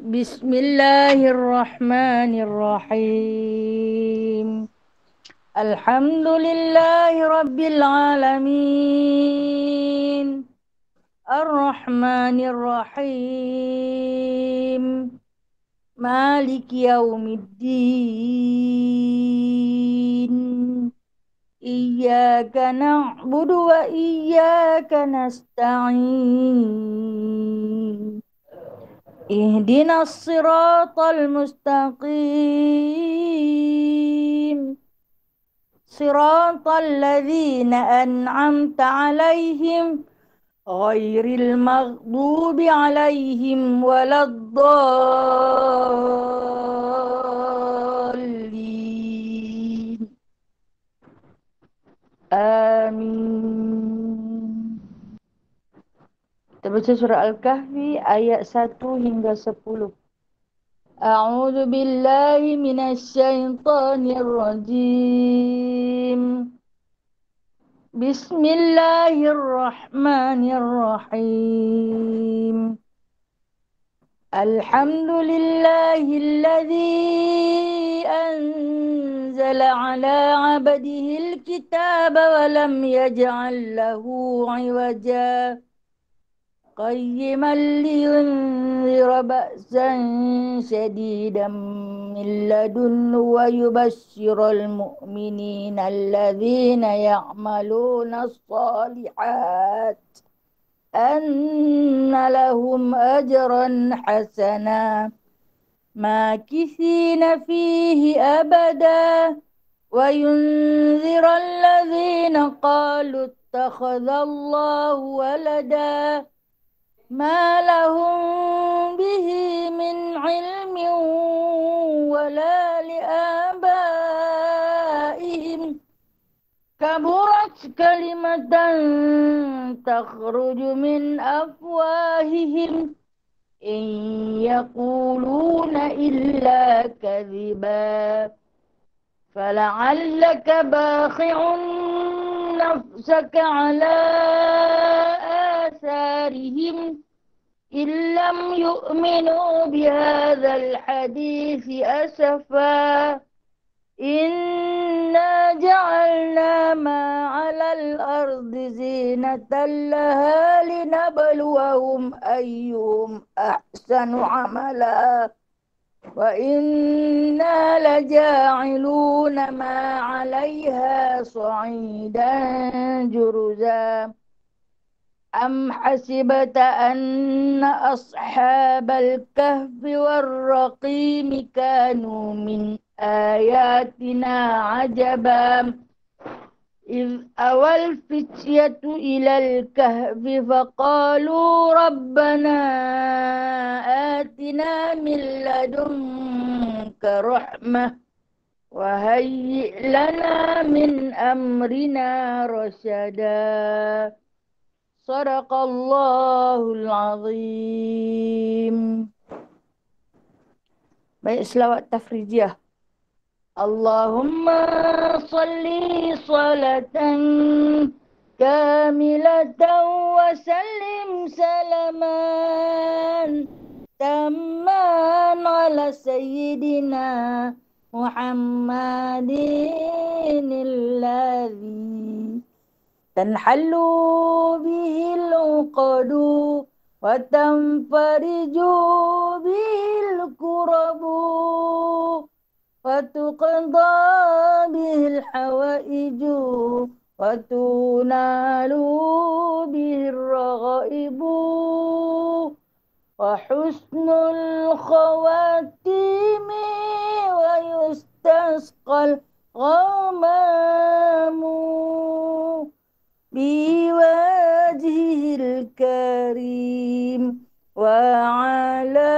Bismillahirrahmanirrahim. Alhamdulillahi rabbil alamin. Ar-Rahmanir-Rahim. Maliki yaumiddin. Iyyaka na'budu wa iyyaka nasta'in. Ihdinas siratal mustaqim. Siratal ladzina an'amta 'alaihim ghairil maghdubi 'alaihim waladdallin. Amin. Kita baca surah Al-Kahfi ayat 1 hingga 10. A'udzu billahi minasyaitonir rajim. Bismillahirrahmanirrahim. Alhamdulillahilladzi anzala ala 'abdihil kitaba wa lam yaj'al lahu 'iwaja. قيما لينذر بأسا شديدا من لدنه ويبشر المؤمنين الذين يعملون الصالحات أن لهم أجرا حسنا ماكثين فيه أبدا وينذر الذين قالوا اتخذ الله ولدا ما لهم به من علم ولا لآبائهم كبرت كلمة تخرج من أفواههم إن يقولون إلا كذبا فلعلك باخع نفسك على آثارهم إن لم يؤمنوا بهذا الحديث أسفا إنا جعلنا ما على الأرض زينة لها لنبلوهم أيهم أحسن عملا وإنا لجاعلون ما عليها صعيدا جرزا أم حسبت أن أصحاب الكهف والرقيم كانوا من آياتنا عجبا إذ أوى الفتية إلى الكهف فقالوا ربنا آتنا من لدنك رحمة وهيئ لنا من أمرنا رشدا Sadaqallahul azim. Baik, selawat tafrijiyah. Allahumma salli salatan kamilatan wa sallim salaman tamman ala sayyidina Muhammadin alladhi تنحل به العقد وتنفرج به الكرب وتقضى به الحوائج وتنال به الرغائب وحسن الخواتيم ويستسقى الغمام بوجهه الكريم وعلى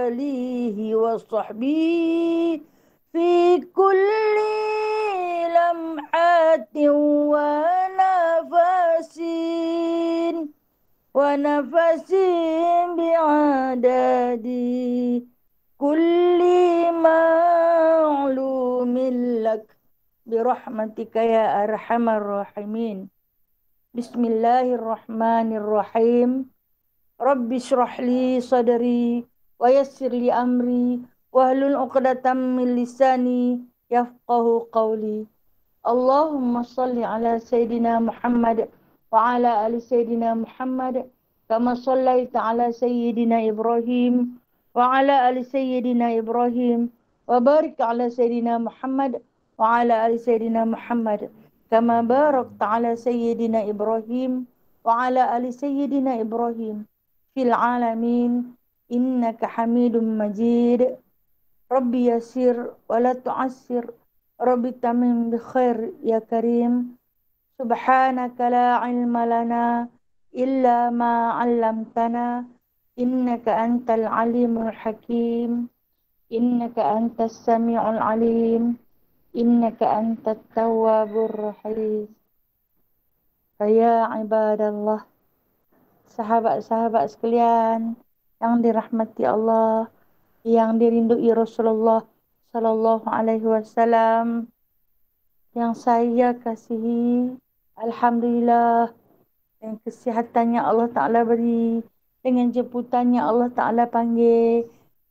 آله وصحبه في كل لمحة ونفس بعدد كل معلوم لك برحمتك يا أرحم الراحمين. Bismillahirrahmanirrahim. Rabbi shrah li sadri wa yassir li amri wahlul 'uqdatam min lisani yafqahu qawli. Allahumma salli ala Sayyidina Muhammad wa ala ali Sayyidina Muhammad kama sallaita ala Sayyidina Ibrahim wa ala ali Sayyidina Ibrahim wa barik ala Sayyidina Muhammad wa ala ali Sayyidina Muhammad kama barakta ala Sayyidina Ibrahim wa ala ali Sayyidina Ibrahim fil alamin innaka hamidum majid. Rabbi yasir wa la tu'assir, Rabbi tamim bi khair ya karim. Subhanaka la ilma lana illa ma 'allamtana innaka antal alimul hakim. Innaka antas sami'ul alim. Innaka antat tawwabur rahim. Ya ibadallah, sahabat-sahabat sekalian yang dirahmati Allah, yang dirindui Rasulullah sallallahu alaihi wasallam, yang saya kasihi, alhamdulillah dengan kesihatannya Allah Taala beri, dengan jemputannya Allah Taala panggil.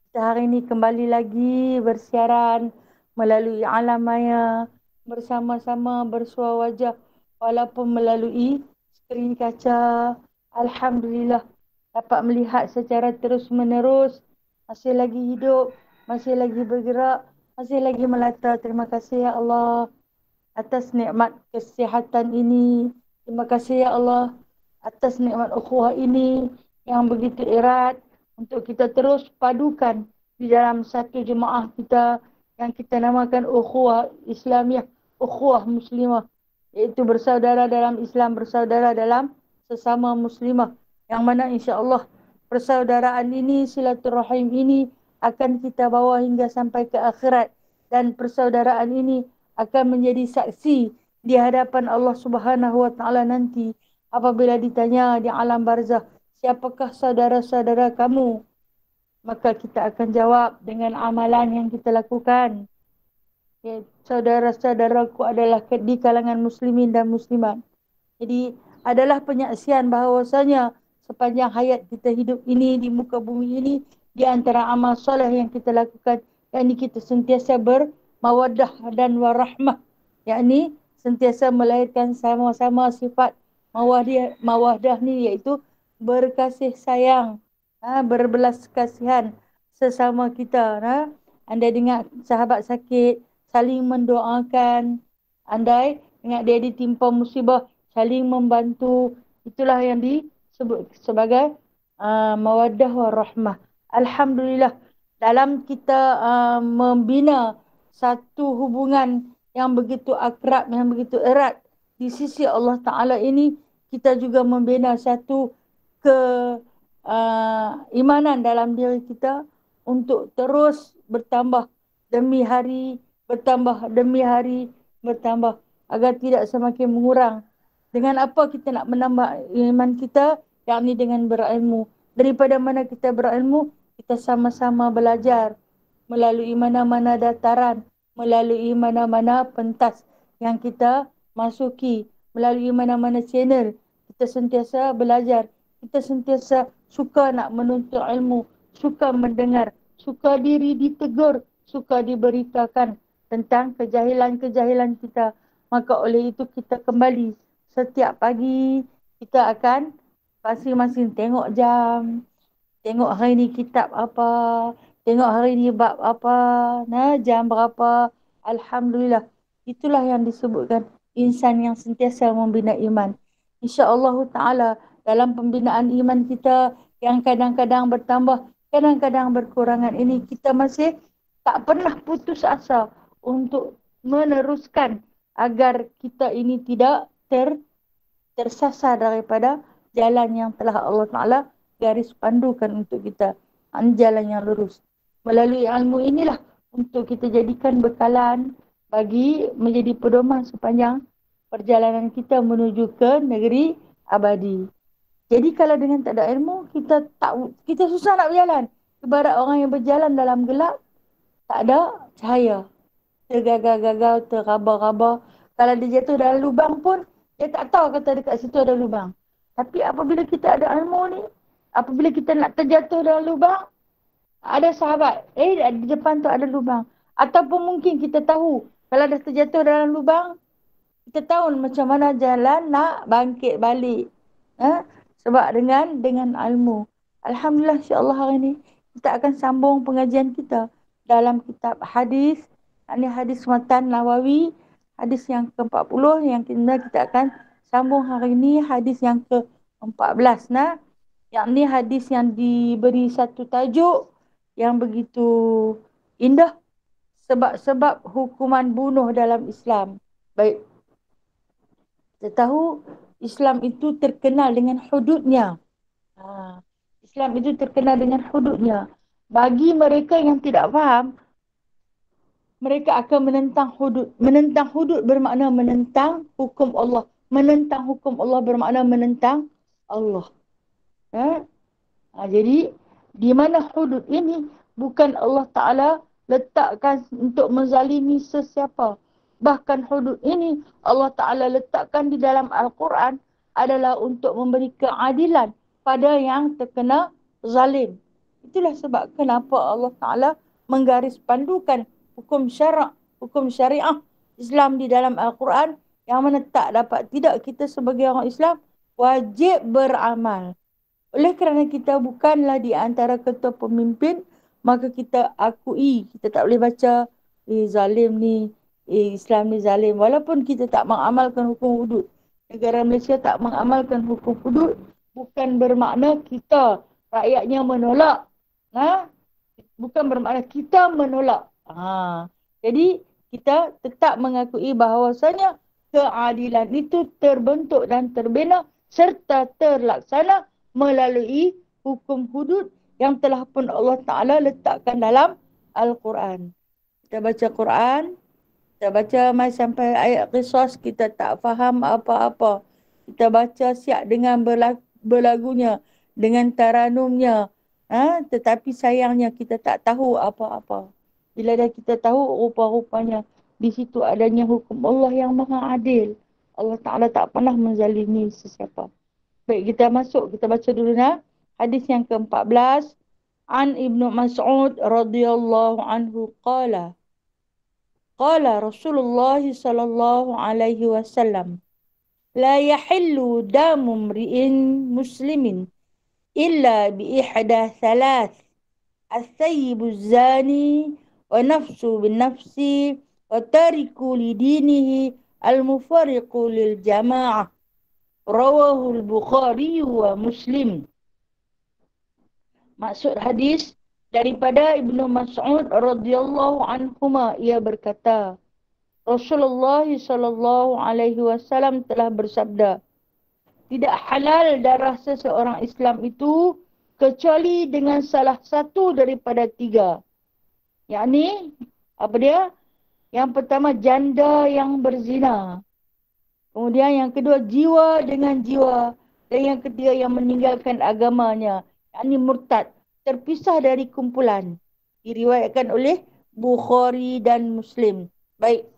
Kita hari ini kembali lagi bersiaran melalui alam maya bersama-sama bersua wajah walaupun melalui skrin kaca. Alhamdulillah dapat melihat secara terus-menerus, masih lagi hidup, masih lagi bergerak, masih lagi melata. Terima kasih ya Allah atas nikmat kesihatan ini. Terima kasih ya Allah atas nikmat ukhuwah ini yang begitu erat untuk kita terus padukan di dalam satu jemaah kita yang kita namakan ukhuwah Islamiyah, ukhuwah Muslimah, iaitu bersaudara dalam Islam, bersaudara dalam sesama muslimah, yang mana insya-Allah persaudaraan ini, silaturahim ini akan kita bawa hingga sampai ke akhirat, dan persaudaraan ini akan menjadi saksi di hadapan Allah Subhanahu wa taala nanti apabila ditanya di alam barzakh, siapakah saudara-saudara kamu? Maka kita akan jawab dengan amalan yang kita lakukan. Ya, saudara-saudaraku adalah di kalangan muslimin dan muslimat. Jadi adalah penyaksian bahawasanya sepanjang hayat kita hidup ini di muka bumi ini, di antara amal soleh yang kita lakukan, yakni kita sentiasa bermawaddah dan warahmah, yakni sentiasa melahirkan sama-sama sifat mawaddah ni, iaitu berkasih sayang, berbelas kasihan sesama kita. Anda dengar sahabat sakit, saling mendoakan. Andai ingat dia ditimpa musibah, saling membantu. Itulah yang disebut sebagai mawaddah warahmah. Alhamdulillah, dalam kita membina satu hubungan yang begitu akrab, yang begitu erat di sisi Allah Ta'ala ini, kita juga membina satu imanan dalam diri kita untuk terus bertambah demi hari, bertambah demi hari, bertambah agar tidak semakin mengurang. Dengan apa kita nak menambah iman kita? Yakni dengan berilmu. Daripada mana kita berilmu? Kita sama-sama belajar melalui mana-mana dataran, melalui mana-mana pentas yang kita masuki, melalui mana-mana channel. Kita sentiasa belajar. Kita sentiasa suka nak menuntut ilmu, suka mendengar, suka diri ditegur, suka diberitakan tentang kejahilan-kejahilan kita. Maka oleh itu kita kembali setiap pagi, kita akan masing-masing tengok jam, tengok hari ni kitab apa, tengok hari ni bab apa, jam berapa. Alhamdulillah, itulah yang disebutkan insan yang sentiasa membina iman. InsyaAllah Ta'ala dalam pembinaan iman kita yang kadang-kadang bertambah, kadang-kadang berkurangan ini, kita masih tak pernah putus asa untuk meneruskan agar kita ini tidak tersasar daripada jalan yang telah Allah Ta'ala garis pandukan untuk kita, jalan yang lurus. Melalui ilmu inilah untuk kita jadikan bekalan bagi menjadi pedoman sepanjang perjalanan kita menuju ke negeri abadi. Jadi kalau dengan tak ada ilmu, kita susah nak berjalan. Ibarat orang yang berjalan dalam gelap, tak ada cahaya. Tergagal-gagal, terraba-raba. Kalau dia jatuh dalam lubang pun, dia tak tahu kata dekat situ ada lubang. Tapi apabila kita ada ilmu ni, Apabila kita nak terjatuh dalam lubang, ada sahabat, di depan tu ada lubang. Ataupun mungkin kita tahu, kalau dah terjatuh dalam lubang, kita tahu macam mana jalan nak bangkit balik. Sebab dengan ilmu. Alhamdulillah, insyaAllah hari ini kita akan sambung pengajian kita dalam kitab hadis. Ini hadis Matan Nawawi, hadis yang ke-40 yang kita akan sambung hari ini, hadis yang ke-14. Yang ni hadis yang diberi satu tajuk yang begitu indah, sebab-sebab hukuman bunuh dalam Islam. Baik, kita tahu Islam itu terkenal dengan hududnya. Islam itu terkenal dengan hududnya. Bagi mereka yang tidak faham, mereka akan menentang hudud. Menentang hudud bermakna menentang hukum Allah. Menentang hukum Allah bermakna menentang Allah. Jadi, di mana hudud ini bukan Allah Ta'ala letakkan untuk menzalimi sesiapa. Bahkan hudud ini Allah Ta'ala letakkan di dalam Al-Quran adalah untuk memberi keadilan pada yang terkena zalim. Itulah sebab kenapa Allah Ta'ala menggaris pandukan hukum syariah Islam di dalam Al-Quran, yang mana tak dapat tidak kita sebagai orang Islam wajib beramal. Oleh kerana kita bukanlah di antara ketua pemimpin, maka kita akui, kita tak boleh baca, zalim ni, Islam ni zalim. Walaupun kita tak mengamalkan hukum hudud. Negara Malaysia tak mengamalkan hukum hudud, bukan bermakna kita, rakyatnya menolak. Bukan bermakna kita menolak. Jadi, kita tetap mengakui bahawasanya keadilan itu terbentuk dan terbina serta terlaksana melalui hukum hudud yang telah pun Allah Ta'ala letakkan dalam Al-Quran. Kita baca Quran, kita baca sampai ayat qisas, kita tak faham apa-apa. Kita baca siap dengan berlagunya, dengan taranumnya. Tetapi sayangnya kita tak tahu apa-apa. Bila dah kita tahu rupa-rupanya, di situ adanya hukum Allah yang maha adil. Allah Ta'ala tak pernah menzalimi sesiapa. Baik, kita masuk. Kita baca dulu hadis yang ke-14. An Ibnu Mas'ud radhiyallahu anhu qala. Qala Rasulullah sallallahu alaihi wasallam. La yahillu damu mri'in muslimin illa bi ihda thalath. As-sayyibu zani wa nafsu bin nafsi wa tariku li dinihi al-mufariqu lil jama'ah. Rawahul Bukhari wa Muslim. Maksud hadis daripada Ibnu Mas'ud radhiyallahu anhuma, ia berkata, Rasulullah sallallahu alaihi wasallam telah bersabda, tidak halal darah seseorang Islam itu kecuali dengan salah satu daripada tiga. Yakni apa dia? Yang pertama, janda yang berzina. Kemudian yang kedua, jiwa dengan jiwa. Dan yang ketiga, yang meninggalkan agamanya, yakni murtad, terpisah dari kumpulan. Diriwayatkan oleh Bukhari dan Muslim. Baik.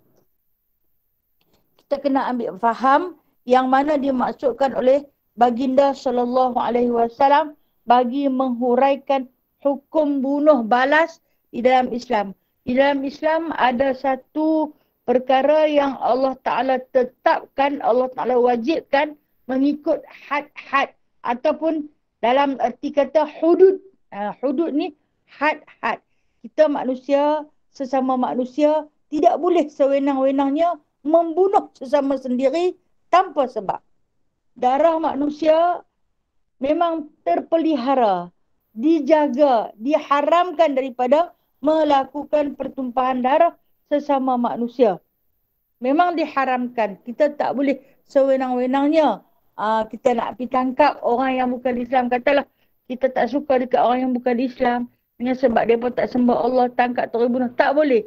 Kita kena ambil faham yang mana dimaksudkan oleh baginda sallallahu alaihi wasallam bagi menghuraikan hukum bunuh balas di dalam Islam. Di dalam Islam ada satu perkara yang Allah Ta'ala tetapkan, Allah Ta'ala wajibkan mengikut had-had. Ataupun dalam erti kata hudud. Hudud ni had-had. Kita manusia, sesama manusia, tidak boleh sewenang-wenangnya membunuh sesama sendiri tanpa sebab. Darah manusia memang terpelihara, dijaga, diharamkan daripada melakukan pertumpahan darah sesama manusia. Memang diharamkan. Kita tak boleh sewenang-wenangnya. Kita nak pergi tangkap orang yang bukan Islam. Katalah kita tak suka dekat orang yang bukan Islam. Dengan sebab dia pun tak sembah Allah, tangkap terus bunuh. Tak boleh.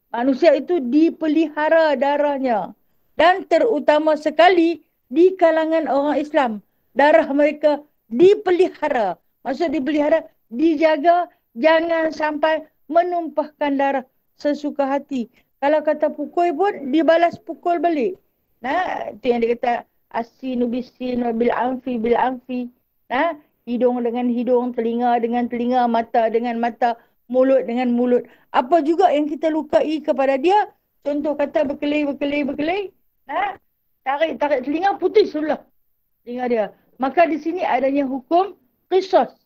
Manusia itu dipelihara darahnya. Dan terutama sekali di kalangan orang Islam. Darah mereka dipelihara. Maksud dipelihara, dijaga, jangan sampai menumpahkan darah sesuka hati. Kalau kata pukul pun, dibalas pukul balik. Itu yang dia kata, asinu bisinu bil anfi bil anfi. hidung dengan hidung, telinga dengan telinga, mata dengan mata, mulut dengan mulut. Apa juga yang kita lukai kepada dia, contoh kata berkelai, tarik telinga, putus sudah telinga dia. Maka di sini adanya hukum qisas.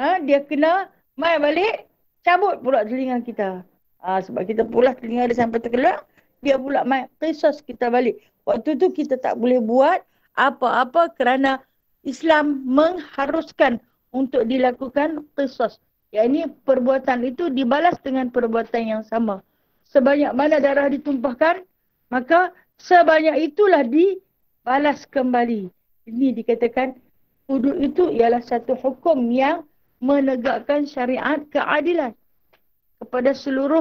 Dia kena mai balik, cabut pula telinga kita. Sebab kita pula telinga dia sampai terkeluar, dia pula mai qisas kita balik. Waktu tu kita tak boleh buat apa-apa kerana Islam mengharuskan untuk dilakukan qisas. Yang ini perbuatan itu dibalas dengan perbuatan yang sama. Sebanyak mana darah ditumpahkan, maka sebanyak itulah dibalas kembali. Ini dikatakan hudud itu ialah satu hukum yang menegakkan syariat keadilan kepada seluruh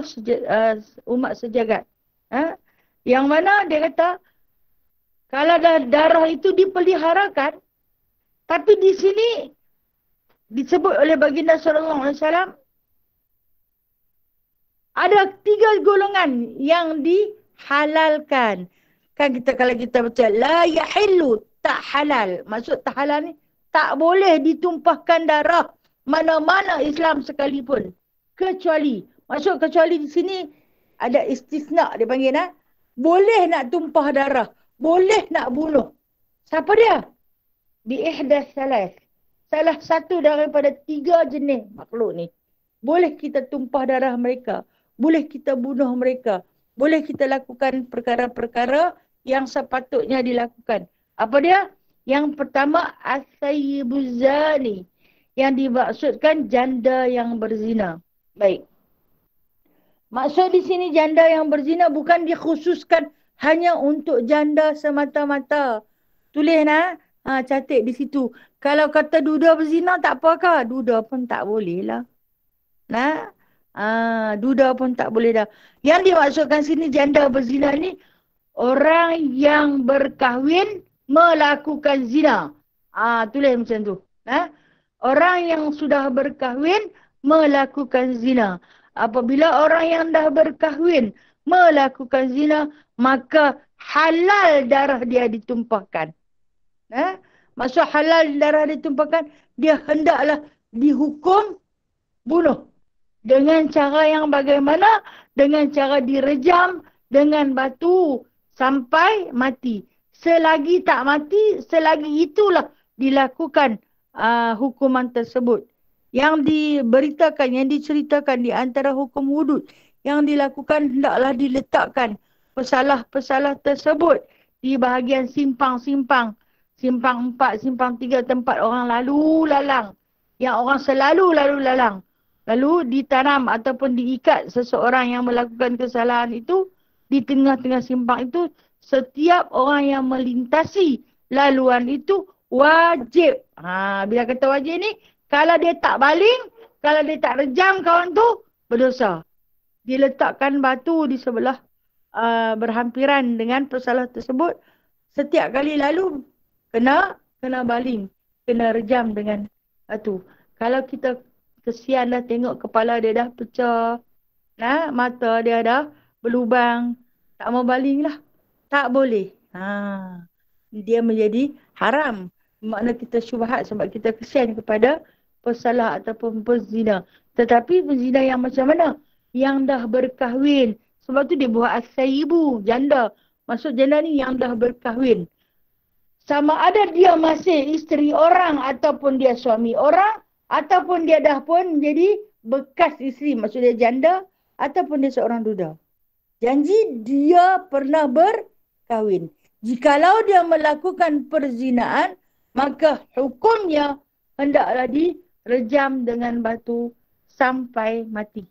umat sejagat. Yang mana dia kata, kalau darah itu dipeliharakan, tapi di sini disebut oleh baginda sallallahu alaihi wasallam ada 3 golongan yang dihalalkan. Kan kalau kita baca la yahillu, tak halal. Maksud tak halal ni tak boleh ditumpahkan darah mana-mana Islam sekalipun. Kecuali di sini ada istisna dia panggil boleh nak tumpah darah, boleh nak bunuh. Siapa dia? Bi ihdas salas. Salah satu daripada 3 jenis makhluk ni. Boleh kita tumpah darah mereka, boleh kita bunuh mereka, boleh kita lakukan perkara-perkara yang sepatutnya dilakukan. Apa dia? Yang pertama, as-sayyibuz zani. Yang dimaksudkan janda yang berzina. Baik. Maksud di sini janda yang berzina bukan dikhususkan hanya untuk janda semata-mata. Tulis catat di situ. Kalau kata duda berzina tak apakah? Duda pun tak boleh lah. Duda pun tak boleh dah. Yang dimaksudkan sini janda berzina ni orang yang berkahwin melakukan zina. Tulis macam tu. Orang yang sudah berkahwin melakukan zina. Apabila orang yang dah berkahwin melakukan zina, maka halal darah dia ditumpahkan. Maksud halal darah ditumpahkan, dia hendaklah dihukum bunuh. Dengan cara yang bagaimana? Dengan cara direjam dengan batu sampai mati. Selagi tak mati, selagi itulah dilakukan hukuman tersebut. Yang diberitakan, yang diceritakan di antara hukum hudud yang dilakukan, hendaklah diletakkan pesalah-pesalah tersebut di bahagian simpang-simpang. Simpang 4, simpang 3, tempat orang lalu lalang. Yang orang selalu lalu lalang. Lalu ditanam ataupun diikat seseorang yang melakukan kesalahan itu di tengah-tengah simpang itu. Setiap orang yang melintasi laluan itu wajib. Bila kata wajib ni, kalau dia tak baling, kalau dia tak rejam kawan tu, berdosa. Diletakkan batu di sebelah berhampiran dengan pesalah tersebut. Setiap kali lalu, kena baling. Kena rejam dengan batu. Kalau kita kesian dah tengok kepala dia dah pecah, mata dia dah berlubang, tak mau baling lah. Tak boleh. Dia menjadi haram. Makna kita syubhat sebab kita kesian kepada pesalah ataupun pezina. Tetapi pezina yang macam mana? Yang dah berkahwin. Sebab tu dia buat as-sayyibu, janda. Maksud janda ni yang dah berkahwin. Sama ada dia masih isteri orang ataupun dia suami orang, ataupun dia dah pun menjadi bekas isteri. Maksud dia janda ataupun dia seorang duda. Janji dia pernah berkahwin. Jikalau dia melakukan perzinaan, maka hukumnya hendaklah direjam dengan batu sampai mati.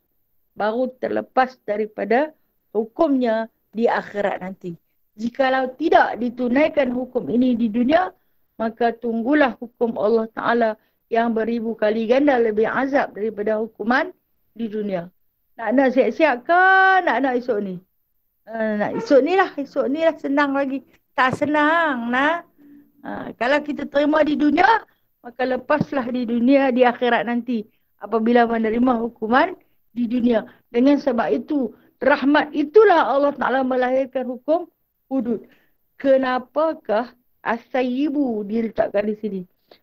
Baru terlepas daripada hukumnya di akhirat nanti. Jikalau tidak ditunaikan hukum ini di dunia, maka tunggulah hukum Allah Ta'ala yang beribu kali ganda lebih azab daripada hukuman di dunia. Nak siap-siap ke nak esok ni? Esok ni lah senang lagi. Tak senang kalau kita terima di dunia, maka lepaslah di dunia, di akhirat nanti. Apabila menerima hukuman di dunia. Dengan sebab itu, rahmat itulah Allah Ta'ala melahirkan hukum hudud. Kenapakah as-sayyibu diletakkan di sini?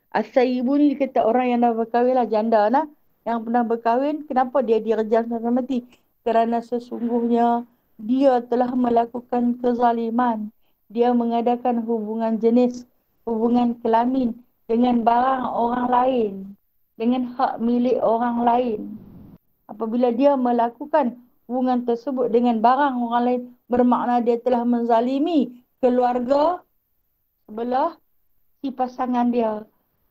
As-sayyibu ni kata orang yang dah berkahwin lah, janda lah. Yang pernah berkahwin, kenapa dia direjam sampai mati? Kerana sesungguhnya dia telah melakukan kezaliman. Dia mengadakan hubungan jenis, hubungan kelamin dengan barang orang lain. Dengan hak milik orang lain. Apabila dia melakukan hubungan tersebut dengan barang orang lain, bermakna dia telah menzalimi keluarga sebelah si pasangan dia.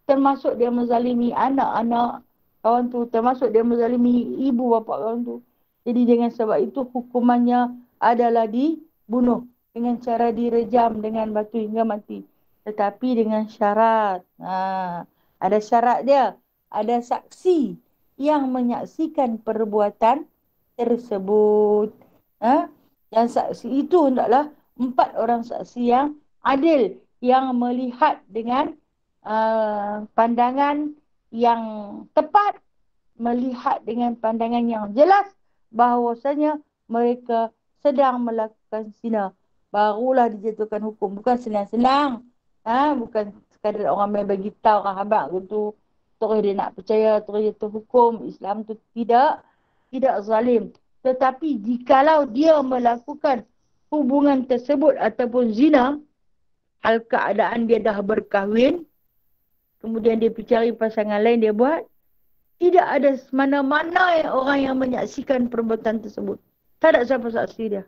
Termasuk dia menzalimi anak-anak kawan tu. Termasuk dia menzalimi ibu bapa kawan tu. Jadi dengan sebab itu hukumannya adalah dibunuh. Dengan cara direjam dengan batu hingga mati. Tetapi dengan syarat. Ada syarat dia. Ada saksi yang menyaksikan perbuatan tersebut. Dan saksi itu hendaklah 4 orang saksi yang adil. Yang melihat dengan pandangan yang tepat, melihat dengan pandangan yang jelas bahawasanya mereka sedang melakukan zina. Barulah dijatuhkan hukum. Bukan senang-senang. Bukan sekadar orang main bagi tahu orang habaq gitu. Terus dia nak percaya, terus dia terhukum. Islam tu tidak zalim. Tetapi jikalau dia melakukan hubungan tersebut ataupun zina, hal keadaan dia dah berkahwin, kemudian dia pergi cari pasangan lain dia buat, tidak ada mana-mana orang yang menyaksikan perbuatan tersebut. Tak ada siapa saksi dia.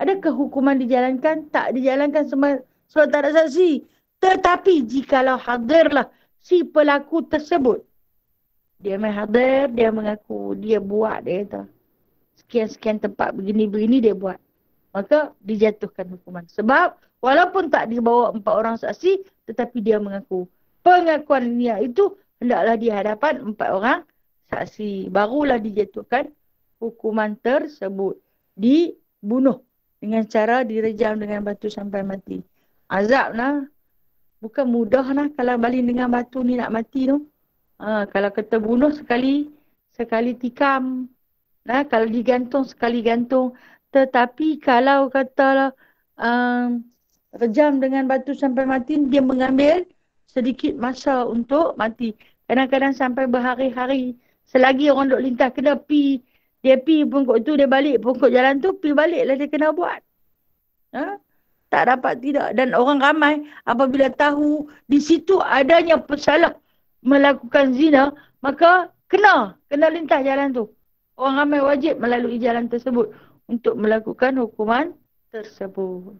Adakah hukuman dijalankan? Tak dijalankan sebab tak ada saksi. Tetapi jikalau hadirlah si pelaku tersebut, dia main hadir, dia mengaku, dia buat, dia kata sekian-sekian tempat begini-begini dia buat, maka dijatuhkan hukuman. Sebab walaupun tak dibawa 4 orang saksi, tetapi dia mengaku. Pengakuan dia itu hendaklah di hadapan 4 orang saksi. Barulah dijatuhkan hukuman tersebut. Dibunuh dengan cara direjam dengan batu sampai mati. Azab lah. Bukan mudah lah kalau baling dengan batu ni nak mati tu. Kalau kata bunuh sekali tikam. Kalau digantung sekali gantung. Tetapi kalau kata rejam dengan batu sampai mati, dia mengambil sedikit masa untuk mati. Kadang-kadang sampai berhari-hari. Selagi orang duk lintas kena pi. Dia pi pungkuk tu, dia balik pungkuk jalan tu, pi baliklah dia kena buat. Tak dapat tidak. Dan orang ramai apabila tahu di situ adanya pesalah melakukan zina, maka kena lintas jalan tu. Orang ramai wajib melalui jalan tersebut untuk melakukan hukuman tersebut.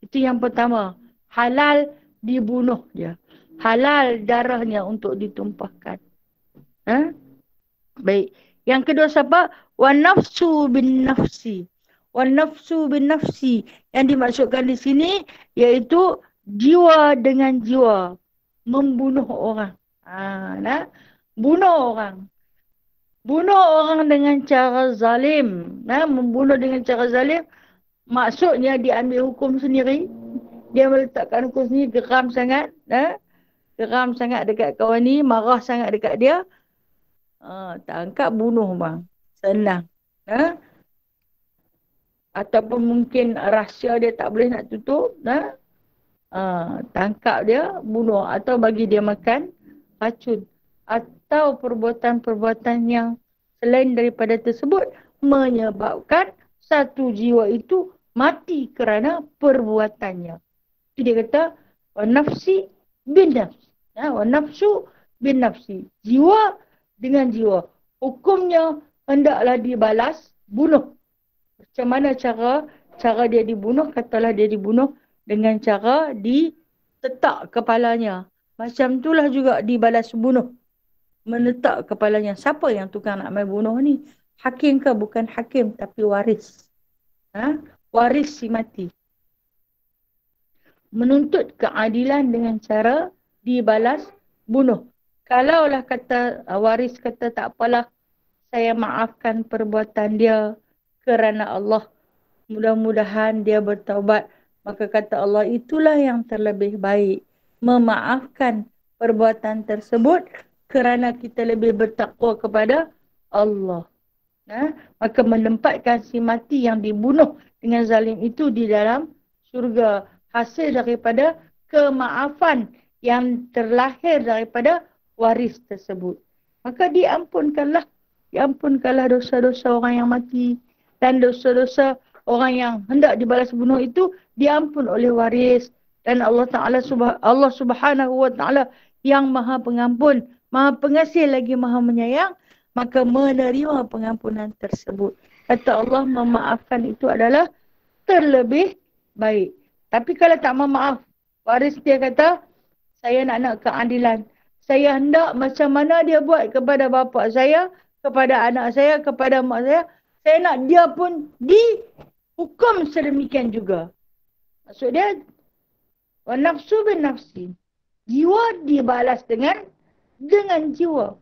Itu yang pertama. Halal dibunuh dia. Halal darahnya untuk ditumpahkan. Baik. Yang kedua siapa? Wa nafsu bin nafsi. Wa nafsu bin nafsi. Yang dimaksudkan di sini iaitu jiwa dengan jiwa. Membunuh orang. Bunuh orang. Bunuh orang dengan cara zalim. Membunuh dengan cara zalim. Maksudnya dia ambil hukum sendiri. Dia meletakkan hukum sendiri, geram sangat. Geram sangat dekat kawan ni. Marah sangat dekat dia. Tangkap bunuh bang. Senang. Ataupun mungkin rahsia dia tak boleh nak tutup. Tangkap dia, bunuh. Atau bagi dia makan racun. Atau perbuatan-perbuatan yang selain daripada tersebut menyebabkan satu jiwa itu mati kerana perbuatannya. Itu dia kata nafsi bin nafsi. Nafsu bin nafsi. Jiwa dengan jiwa. Hukumnya hendaklah dibalas bunuh. Macam mana cara dia dibunuh? Katalah dia dibunuh dengan cara ditetak kepalanya. Macam itulah juga dibalas bunuh. Menetak kepalanya. Siapa yang tukang nak main bunuh ni? Hakim ke? Bukan hakim tapi waris. Waris si mati. Menuntut keadilan dengan cara dibalas bunuh. Kalaulah kata waris kata tak apalah, saya maafkan perbuatan dia kerana Allah. Mudah-mudahan dia bertaubat. Maka kata Allah, itulah yang terlebih baik. Memaafkan perbuatan tersebut kerana kita lebih bertakwa kepada Allah. Maka menempatkan si mati yang dibunuh dengan zalim itu di dalam syurga. Hasil daripada kemaafan yang terlahir daripada waris tersebut. Maka diampunkanlah dosa-dosa orang yang mati dan dosa-dosa orang yang hendak dibalas bunuh itu diampun oleh waris. Dan Allah Subhanahu wa taala yang Maha Pengampun, Maha Pengasih lagi Maha Menyayang, maka menerima pengampunan tersebut. Kata Allah, memaafkan itu adalah terlebih baik. Tapi kalau tak maaf, waris dia kata, saya nak keadilan. Saya hendak macam mana dia buat kepada bapa saya, kepada anak saya, kepada mak saya nak dia pun dihukum sedemikian juga. Maksud dia, wa nafsu bin nafsi. Jiwa dibalas dengan jiwa.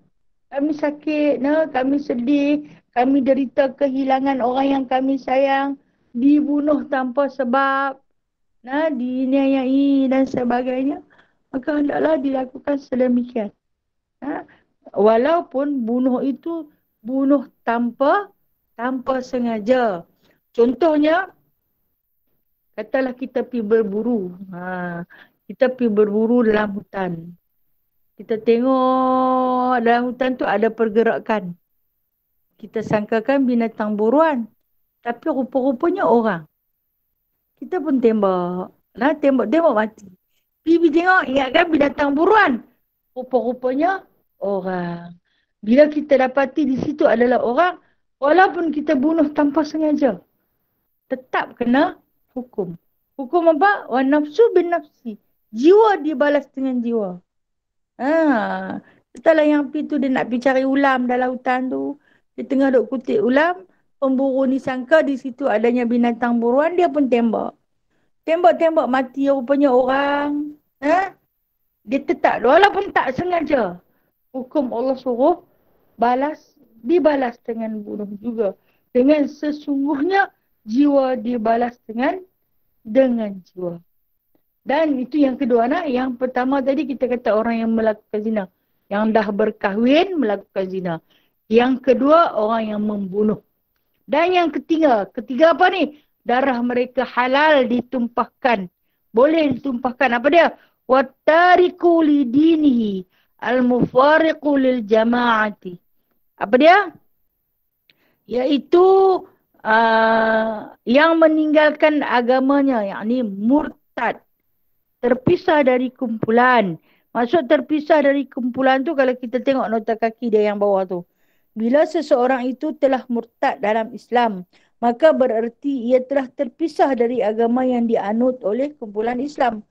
Kami sakit, kami sedih, kami derita kehilangan orang yang kami sayang, dibunuh tanpa sebab, diniayai dan sebagainya. Maka hendaklah dilakukan sedemikian. Walaupun bunuh itu bunuh tanpa sengaja. Contohnya, katalah kita pergi berburu. Kita pergi berburu dalam hutan. Kita tengok dalam hutan tu ada pergerakan. Kita sangkakan binatang buruan. Tapi rupa-rupanya orang. Kita pun tembak. Tembak mati. Pergi tengok, ingatkan binatang buruan. Rupa-rupanya orang. Bila kita dapati di situ adalah orang, walaupun kita bunuh tanpa sengaja, tetap kena hukum. Hukum apa? Wa nafsu bin nafsi. Jiwa dibalas dengan jiwa. Entahlah yang pergi tu dia nak pergi cari ulam dalam hutan tu. Dia tengah duk kutip ulam. Pemburu ni sangka di situ adanya binatang buruan, dia pun tembak. Tembak mati rupanya orang. Dia tetap, walaupun tak sengaja. Hukum Allah suruh dibalas dengan bunuh juga. Dengan sesungguhnya jiwa dibalas dengan jiwa. Dan itu yang kedua. Yang pertama tadi kita kata orang yang melakukan zina. Yang dah berkahwin melakukan zina. Yang kedua orang yang membunuh. Dan yang ketiga apa ni? Darah mereka halal ditumpahkan. Boleh ditumpahkan. Apa dia? Wattariku lidinihi al-mufariqu lil jama'ati. Apa dia? Iaitu yang meninggalkan agamanya, yakni murtad. Terpisah dari kumpulan. Maksud terpisah dari kumpulan tu kalau kita tengok nota kaki dia yang bawah tu. Bila seseorang itu telah murtad dalam Islam, maka bererti ia telah terpisah dari agama yang dianut oleh kumpulan Islam.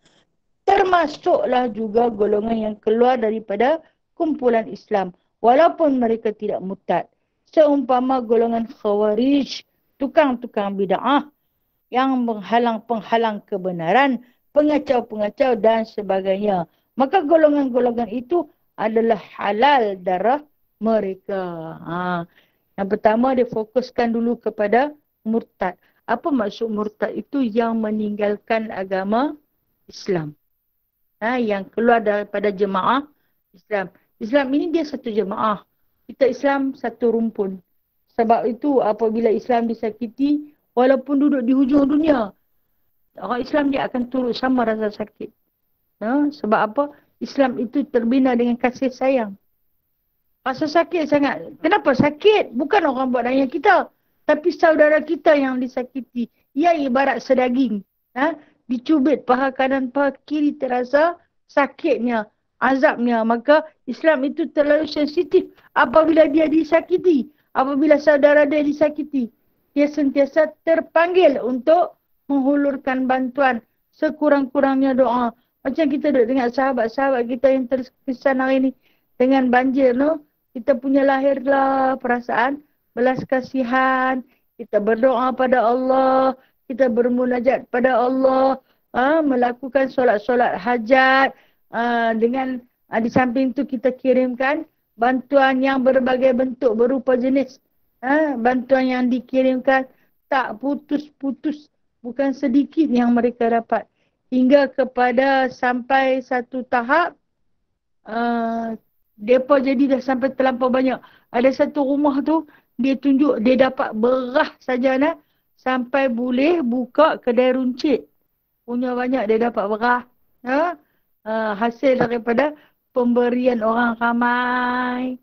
Termasuklah juga golongan yang keluar daripada kumpulan Islam. Walaupun mereka tidak murtad. Seumpama golongan khawarij, tukang-tukang bid'ah, yang penghalang kebenaran, pengacau-pengacau dan sebagainya. Maka golongan-golongan itu adalah halal darah mereka. Yang pertama dia fokuskan dulu kepada murtad. Apa maksud murtad itu? Yang meninggalkan agama Islam. Yang keluar daripada jemaah Islam. Islam ini dia satu jemaah. Kita Islam satu rumpun. Sebab itu apabila Islam disakiti, walaupun duduk di hujung dunia, orang Islam dia akan turut sama rasa sakit. Sebab apa? Islam itu terbina dengan kasih sayang. Rasa sakit sangat. Kenapa sakit? Bukan orang buat daya kita. Tapi saudara kita yang disakiti. Ia ibarat sedaging. Dicubit paha kanan, paha kiri, terasa sakitnya, azabnya. Maka Islam itu terlalu sensitif apabila dia disakiti. Apabila saudara dia disakiti. Dia sentiasa terpanggil untuk menghulurkan bantuan. Sekurang-kurangnya doa. Macam kita duduk dengan sahabat-sahabat kita yang terkesan hari ini. Dengan banjir, kita punya lahirlah perasaan belas kasihan. Kita berdoa pada Allah. Kita bermunajat pada Allah. Melakukan solat-solat hajat. Dengan di samping itu kita kirimkan bantuan yang berbagai bentuk berupa jenis. Bantuan yang dikirimkan tak putus-putus. Bukan sedikit yang mereka dapat. Hingga kepada sampai satu tahap. Mereka jadi dah sampai terlampau banyak. Ada satu rumah tu, dia tunjuk dia dapat berah saja sampai boleh buka kedai runcit. Punya banyak dia dapat berah. hasil daripada pemberian orang ramai.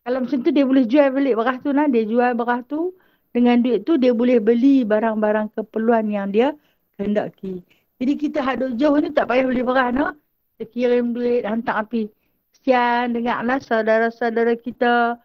Kalau macam tu dia boleh jual balik beras tu nah, dia jual beras tu dengan duit tu dia boleh beli barang-barang keperluan yang dia kehendaki. Jadi kita hadut jauh ni tak payah beli beras no. Kita kirim duit hantar api. Kesian dengarlah saudara-saudara kita.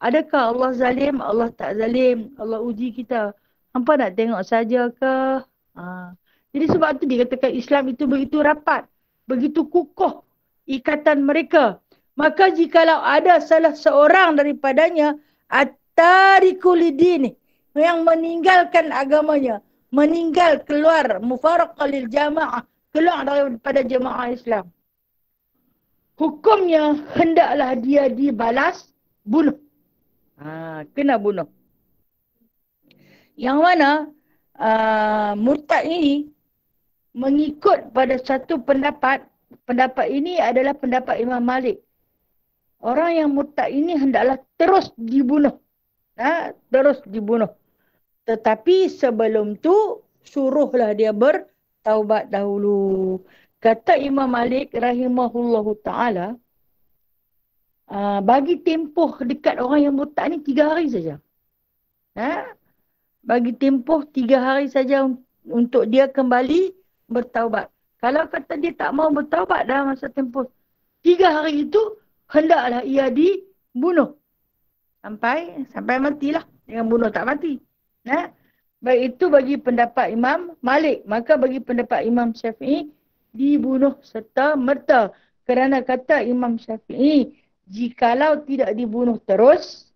Adakah Allah zalim? Allah tak zalim. Allah uji kita. Hampa nak tengok saja ke? Ha. Jadi sebab tu dia katakan Islam itu begitu rapat. Begitu kukuh ikatan mereka. Maka jikalau ada salah seorang daripadanya at-tariku lidini yang meninggalkan agamanya, meninggal keluar mufaraqah lil jamaah, keluar daripada jemaah Islam. Hukumnya hendaklah dia dibalas bunuh. Kena bunuh. Yang mana murtad ini mengikut pada satu pendapat. Pendapat ini adalah pendapat Imam Malik. Orang yang murtad ini hendaklah terus dibunuh. Terus dibunuh. Tetapi sebelum tu suruhlah dia bertaubat dahulu. Kata Imam Malik rahimahullahu ta'ala, bagi tempoh dekat orang yang murtad ni 3 hari saja. Bagi tempoh 3 hari saja untuk dia kembali bertaubat. Kalau kata dia tak mau bertaubat dalam masa tempoh 3 hari itu, hendaklah ia dibunuh. Sampai matilah. Dengan bunuh tak mati. Baik itu bagi pendapat Imam Malik. Maka bagi pendapat Imam Syafi'i, dibunuh serta-merta. Kerana kata Imam Syafi'i, jikalau tidak dibunuh terus,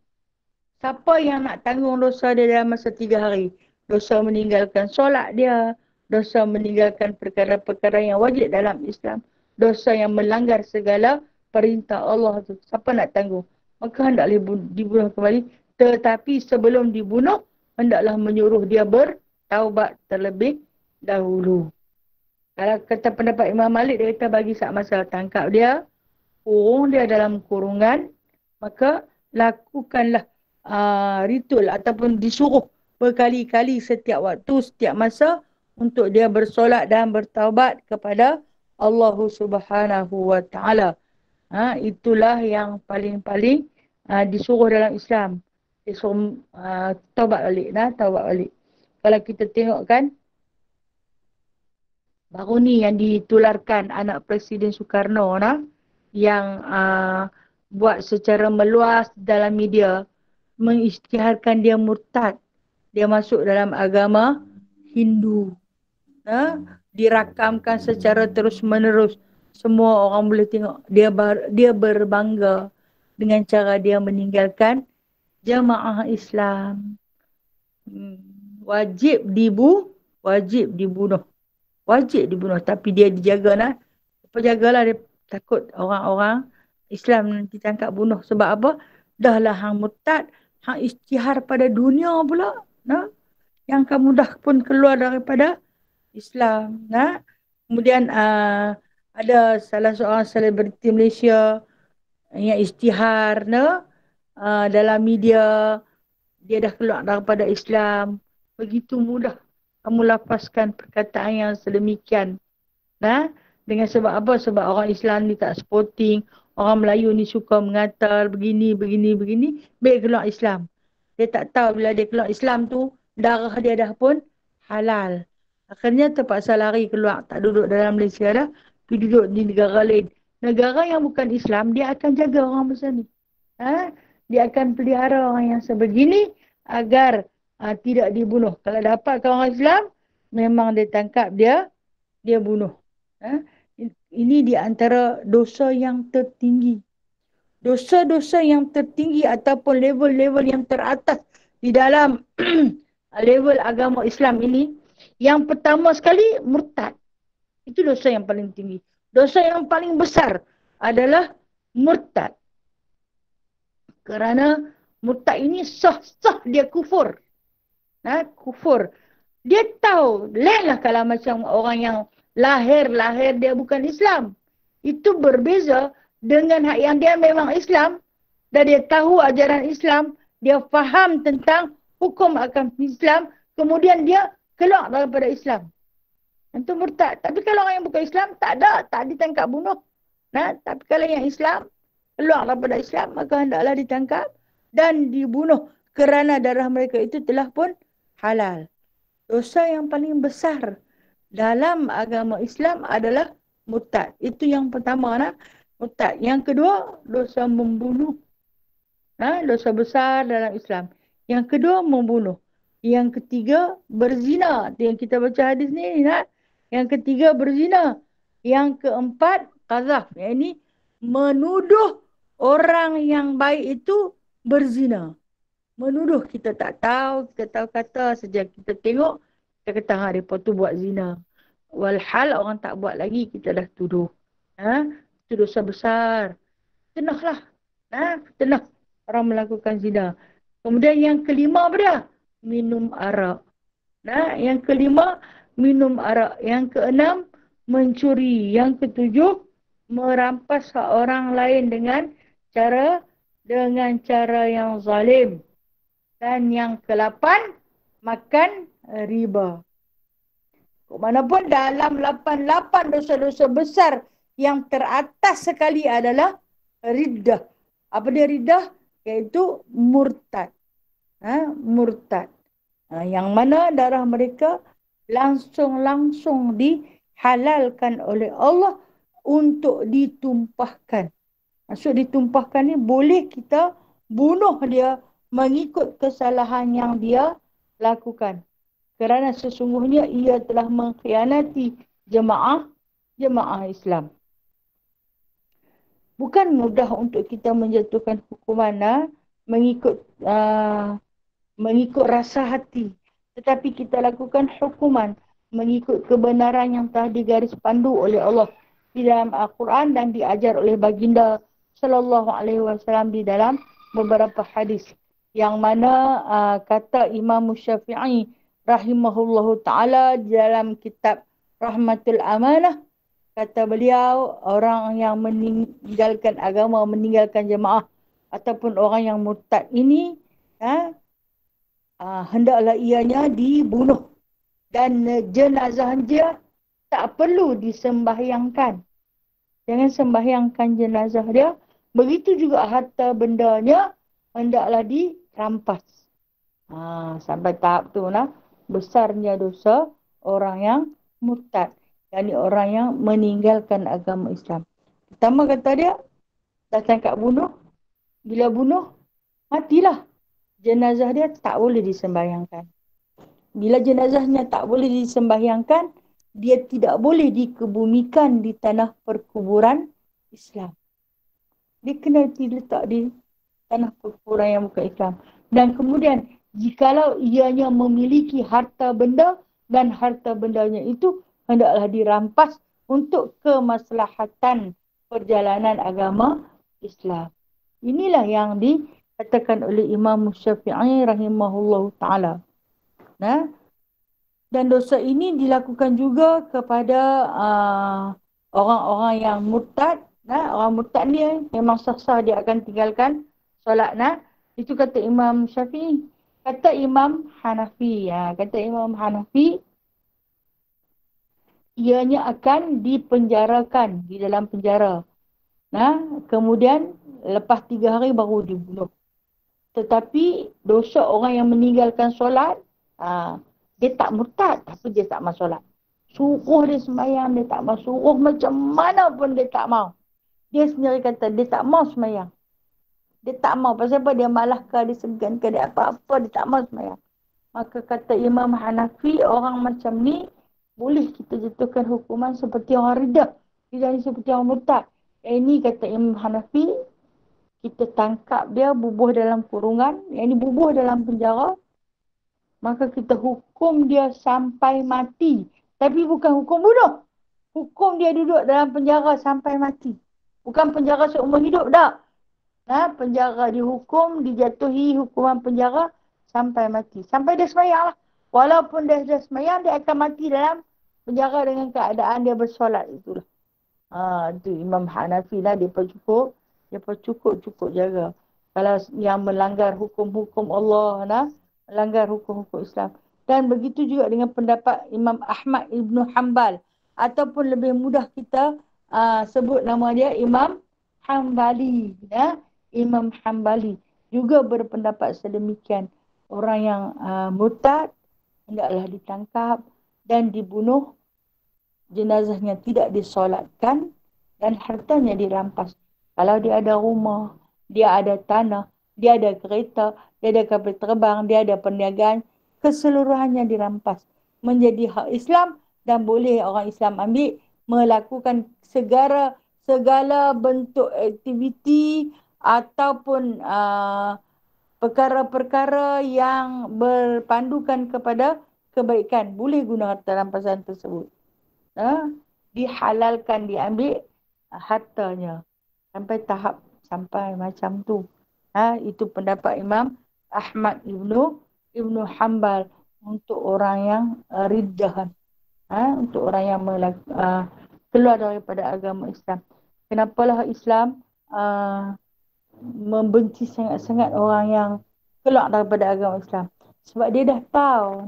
siapa yang nak tanggung dosa dia dalam masa 3 hari? Dosa meninggalkan solat dia, dosa meninggalkan perkara-perkara yang wajib dalam Islam, dosa yang melanggar segala perintah Allah tu. Siapa nak tanggung? Maka hendaklah dibunuh kembali. Tetapi sebelum dibunuh, hendaklah menyuruh dia bertaubat terlebih dahulu. Kalau kata pendapat Imam Malik, dia kata bagi saat masa tangkap dia, kurung dia dalam kurungan, maka lakukanlah ritual ataupun disuruh berkali-kali setiap waktu, setiap masa untuk dia bersolat dan bertaubat kepada Allah Subhanahu wa ta'ala. Itulah yang paling-paling disuruh dalam Islam. Disuruh taubat balik. Taubat balik. Kalau kita tengok kan, baru ni yang ditularkan anak Presiden Soekarno yang buat secara meluas dalam media, mengisytiharkan dia murtad. Dia masuk dalam agama Hindu. Dirakamkan secara terus-menerus. Semua orang boleh tengok. Dia berbangga dengan cara dia meninggalkan jamaah Islam. Wajib dibunuh. Wajib dibunuh. Tapi dia dijaga Penjagalah dia, takut orang-orang Islam nanti tangkap bunuh. Sebab apa? Dahlah hang murtad, hang isytihar pada dunia pula. Yang kamu dah pun keluar daripada Islam. Kemudian ada salah seorang selebriti Malaysia yang isytihar dalam media, dia dah keluar daripada Islam. Begitu mudah kamu lapaskan perkataan yang sedemikian. Dengan sebab apa? Sebab orang Islam ni tak sporting, orang Melayu ni suka mengatal begini. Baik keluar Islam. Dia tak tahu bila dia keluar Islam tu, darah dia dah pun halal. Akhirnya terpaksa lari keluar. Tak duduk dalam Malaysia dah. Pergi duduk di negara lain. Negara yang bukan Islam, dia akan jaga orang macam ni. Dia akan pelihara orang yang sebegini agar tidak dibunuh. Kalau dapat orang Islam, memang dia tangkap dia bunuh. Ini di antara dosa yang tertinggi. Dosa-dosa yang tertinggi ataupun level-level yang teratas di dalam level agama Islam ini, yang pertama sekali murtad. Itu dosa yang paling tinggi. Dosa yang paling besar adalah murtad. Kerana murtad ini sah-sah dia kufur. Kufur. Dia tahu, lainlah kalau macam orang yang lahir dia bukan Islam. Itu berbeza dengan hak yang dia memang Islam dan dia tahu ajaran Islam, dia faham tentang hukum akan Islam, kemudian dia keluar daripada Islam. Itu murtad. Tapi kalau orang yang bukan Islam, tak ada. Tak ditangkap bunuh. Nah, tapi kalau yang Islam, keluar daripada Islam, maka hendaklah ditangkap dan dibunuh. Kerana darah mereka itu telah pun halal. Dosa yang paling besar dalam agama Islam adalah murtad. Itu yang pertama, nah, murtad. Yang kedua, dosa membunuh. Dosa besar dalam Islam. Yang kedua, membunuh. Yang ketiga, berzina. Itu yang kita baca hadis ni. Yang ketiga, berzina. Yang keempat, qazaf. Yang ini, menuduh orang yang baik itu berzina. Menuduh, kita tak tahu, kita tahu kata saja. Kita tengok, kita kata, mereka tu buat zina. Walhal orang tak buat lagi, kita dah tuduh. Itu dosa besar. Tenahlah. Tenah orang melakukan zina. Kemudian yang kelima apa dia? Minum arak. Yang kelima, minum arak. Yang keenam, mencuri. Yang ketujuh, merampas hak orang lain dengan cara yang zalim. Dan yang ke-8, makan riba. Manapun dalam 88 dosa-dosa besar yang teratas sekali adalah riddah. Apa dia riddah? Iaitu murtad. Murtad. Yang mana darah mereka langsung dihalalkan oleh Allah untuk ditumpahkan. Maksud ditumpahkan ni boleh kita bunuh dia mengikut kesalahan yang dia lakukan. Kerana sesungguhnya ia telah mengkhianati jemaah Islam. Bukan mudah untuk kita menjatuhkan hukuman mengikut rasa hati. Tetapi kita lakukan hukuman mengikut kebenaran yang telah digaris pandu oleh Allah di dalam Al-Quran dan diajar oleh baginda sallallahu alaihi wasallam di dalam beberapa hadis. Yang mana kata Imam Syafi'i rahimahullahu ta'ala dalam kitab Rahmatul Amanah, kata beliau, orang yang meninggalkan agama, meninggalkan jemaah ataupun orang yang murtad ini, hendaklah ianya dibunuh. Dan jenazah dia tak perlu disembahyangkan. Jangan sembahyangkan jenazah dia. Begitu juga harta bendanya hendaklah dirampas. Sampai tahap tu besarnya dosa orang yang murtad. Yani orang yang meninggalkan agama Islam. Pertama kata dia, dah tangkap bunuh. Bila bunuh, matilah. Jenazah dia tak boleh disembahyangkan. Bila jenazahnya tak boleh disembahyangkan, dia tidak boleh dikebumikan di tanah perkuburan Islam. Dia kena diletak di tanah perkuburan yang bukan Islam. Dan kemudian, jikalau ianya memiliki harta benda dan harta bendanya itu hendaklah dirampas untuk kemaslahatan perjalanan agama Islam. Inilah yang dikatakan oleh Imam Syafi'i rahimahullahu ta'ala. Dan dosa ini dilakukan juga kepada orang-orang yang murtad. Orang murtad ni memang sah-sah dia akan tinggalkan solat. Itu kata Imam Syafi'i. Kata Imam Hanafi. Kata Imam Hanafi, ianya akan dipenjarakan di dalam penjara. Kemudian lepas 3 hari baru dibunuh. Tetapi dosa orang yang meninggalkan solat, dia tak murtad tapi dia tak mau solat. Suruh dia sembahyang, dia tak mau. Suruh macam mana pun dia tak mau. Dia sendiri kata dia tak mau sembahyang. Dia tak mau. Pasal apa? Dia malah ke, dia segan ke, dia apa-apa, dia tak mau sembahyang. Maka kata Imam Hanafi, orang macam ni boleh kita jatuhkan hukuman seperti orang riddah. Dia jadi seperti orang murtad. Ini kata Imam Hanafi, kita tangkap dia, bubuh dalam kurungan. Yang ini bubuh dalam penjara. Maka kita hukum dia sampai mati. Tapi bukan hukum bunuh. Hukum dia duduk dalam penjara sampai mati. Bukan penjara seumur hidup dah. Penjara dihukum, dijatuhi hukuman penjara sampai mati. Sampai dia sembahyang lah. Walaupun dia dah sembahyang, dia akan mati dalam penjara dengan keadaan dia bersolat. Itulah. Itu Imam Hanafi lah. Dia cukup jaga. Kalau yang melanggar hukum-hukum Allah, melanggar hukum-hukum Islam. Dan begitu juga dengan pendapat Imam Ahmad Ibn Hanbal. Ataupun lebih mudah kita sebut nama dia Imam Hanbali. Ya? Imam Hanbali juga berpendapat sedemikian. Orang yang murtad hendaklah ditangkap dan dibunuh, jenazahnya tidak disolatkan dan hartanya dirampas. Kalau dia ada rumah, dia ada tanah, dia ada kereta, dia ada kapal terbang, dia ada perniagaan, keseluruhannya dirampas. Menjadi hak Islam dan boleh orang Islam ambil melakukan segala bentuk aktiviti ataupun perkara-perkara yang berpandukan kepada kebaikan. Boleh guna harta rampasan tersebut. Dihalalkan diambil hartanya sampai macam tu. Itu pendapat Imam Ahmad Ibnu Hanbal untuk orang yang riddah, untuk orang yang keluar daripada agama Islam. Kenapalah Islam membenci sangat-sangat orang yang keluar daripada agama Islam? Sebab dia dah tahu,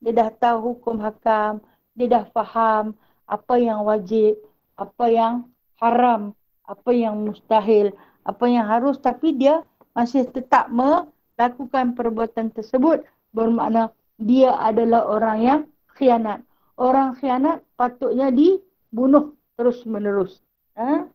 dia dah tahu hukum hakam, dia dah faham apa yang wajib, apa yang haram, apa yang mustahil, apa yang harus, tapi dia masih tetap melakukan perbuatan tersebut. Bermakna dia adalah orang yang khianat. Orang khianat patutnya dibunuh terus-menerus. Dan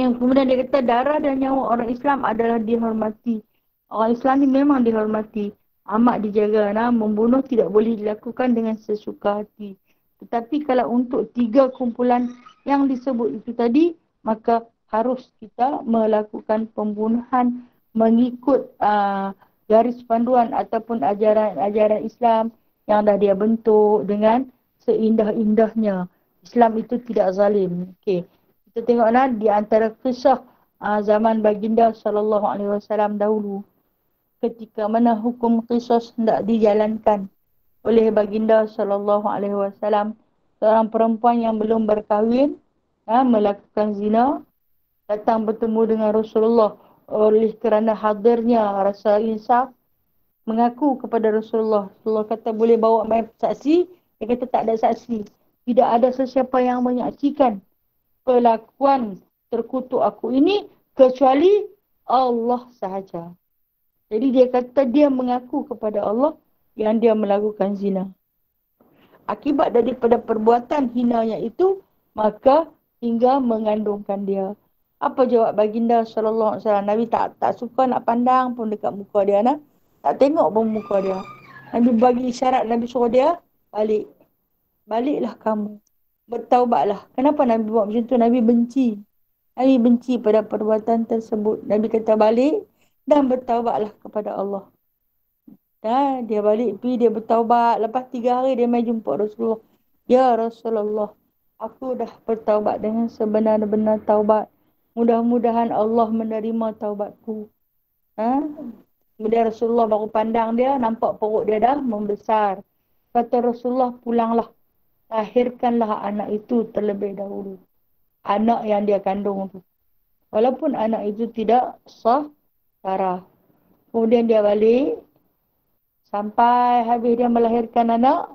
yang kemudian dia kata darah dan nyawa orang Islam adalah dihormati. Orang Islam ni memang dihormati. Amat dijaga. Membunuh tidak boleh dilakukan dengan sesuka hati. Tetapi kalau untuk 3 kumpulan yang disebut itu tadi, maka harus kita melakukan pembunuhan mengikut garis panduan ataupun ajaran Islam yang dah dia bentuk dengan seindah-indahnya. Islam itu tidak zalim. Okey. Kita tengoklah di antara kisah zaman baginda sallallahu alaihi wasallam dahulu, ketika mana hukum qisas hendak dijalankan oleh baginda sallallahu alaihi wasallam, seorang perempuan yang belum berkahwin melakukan zina datang bertemu dengan Rasulullah. Oleh kerana hadirnya rasa insaf, mengaku kepada Rasulullah. Rasulullah kata boleh bawa mai saksi. Dia kata tak ada saksi. Tidak ada sesiapa yang menyaksikan pelakuan terkutuk aku ini kecuali Allah sahaja. Jadi dia kata dia mengaku kepada Allah yang dia melakukan zina. Akibat daripada perbuatan hinanya itu, maka hingga mengandungkan dia. Apa jawab baginda sallallahu alaihi wasallam? Nabi tak suka nak pandang pun dekat muka dia, tak tengok pun muka dia. Nabi bagi isyarat, Nabi suruh dia balik. Baliklah kamu. Bertaubatlah. Kenapa Nabi buat macam tu? Nabi benci. Nabi benci pada perbuatan tersebut. Nabi kata balik dan bertaubatlah kepada Allah. Dia balik pergi, dia bertaubat. Lepas 3 hari dia mai jumpa Rasulullah. Ya Rasulullah, aku dah bertaubat dengan sebenar-benar taubat. Mudah-mudahan Allah menerima taubatku. Kemudian Rasulullah baru pandang dia, nampak perut dia dah membesar. Kata Rasulullah, pulanglah. Lahirkanlah anak itu terlebih dahulu. Anak yang dia kandung tu. Walaupun anak itu tidak sah darah. Kemudian dia balik. Sampai habis dia melahirkan anak.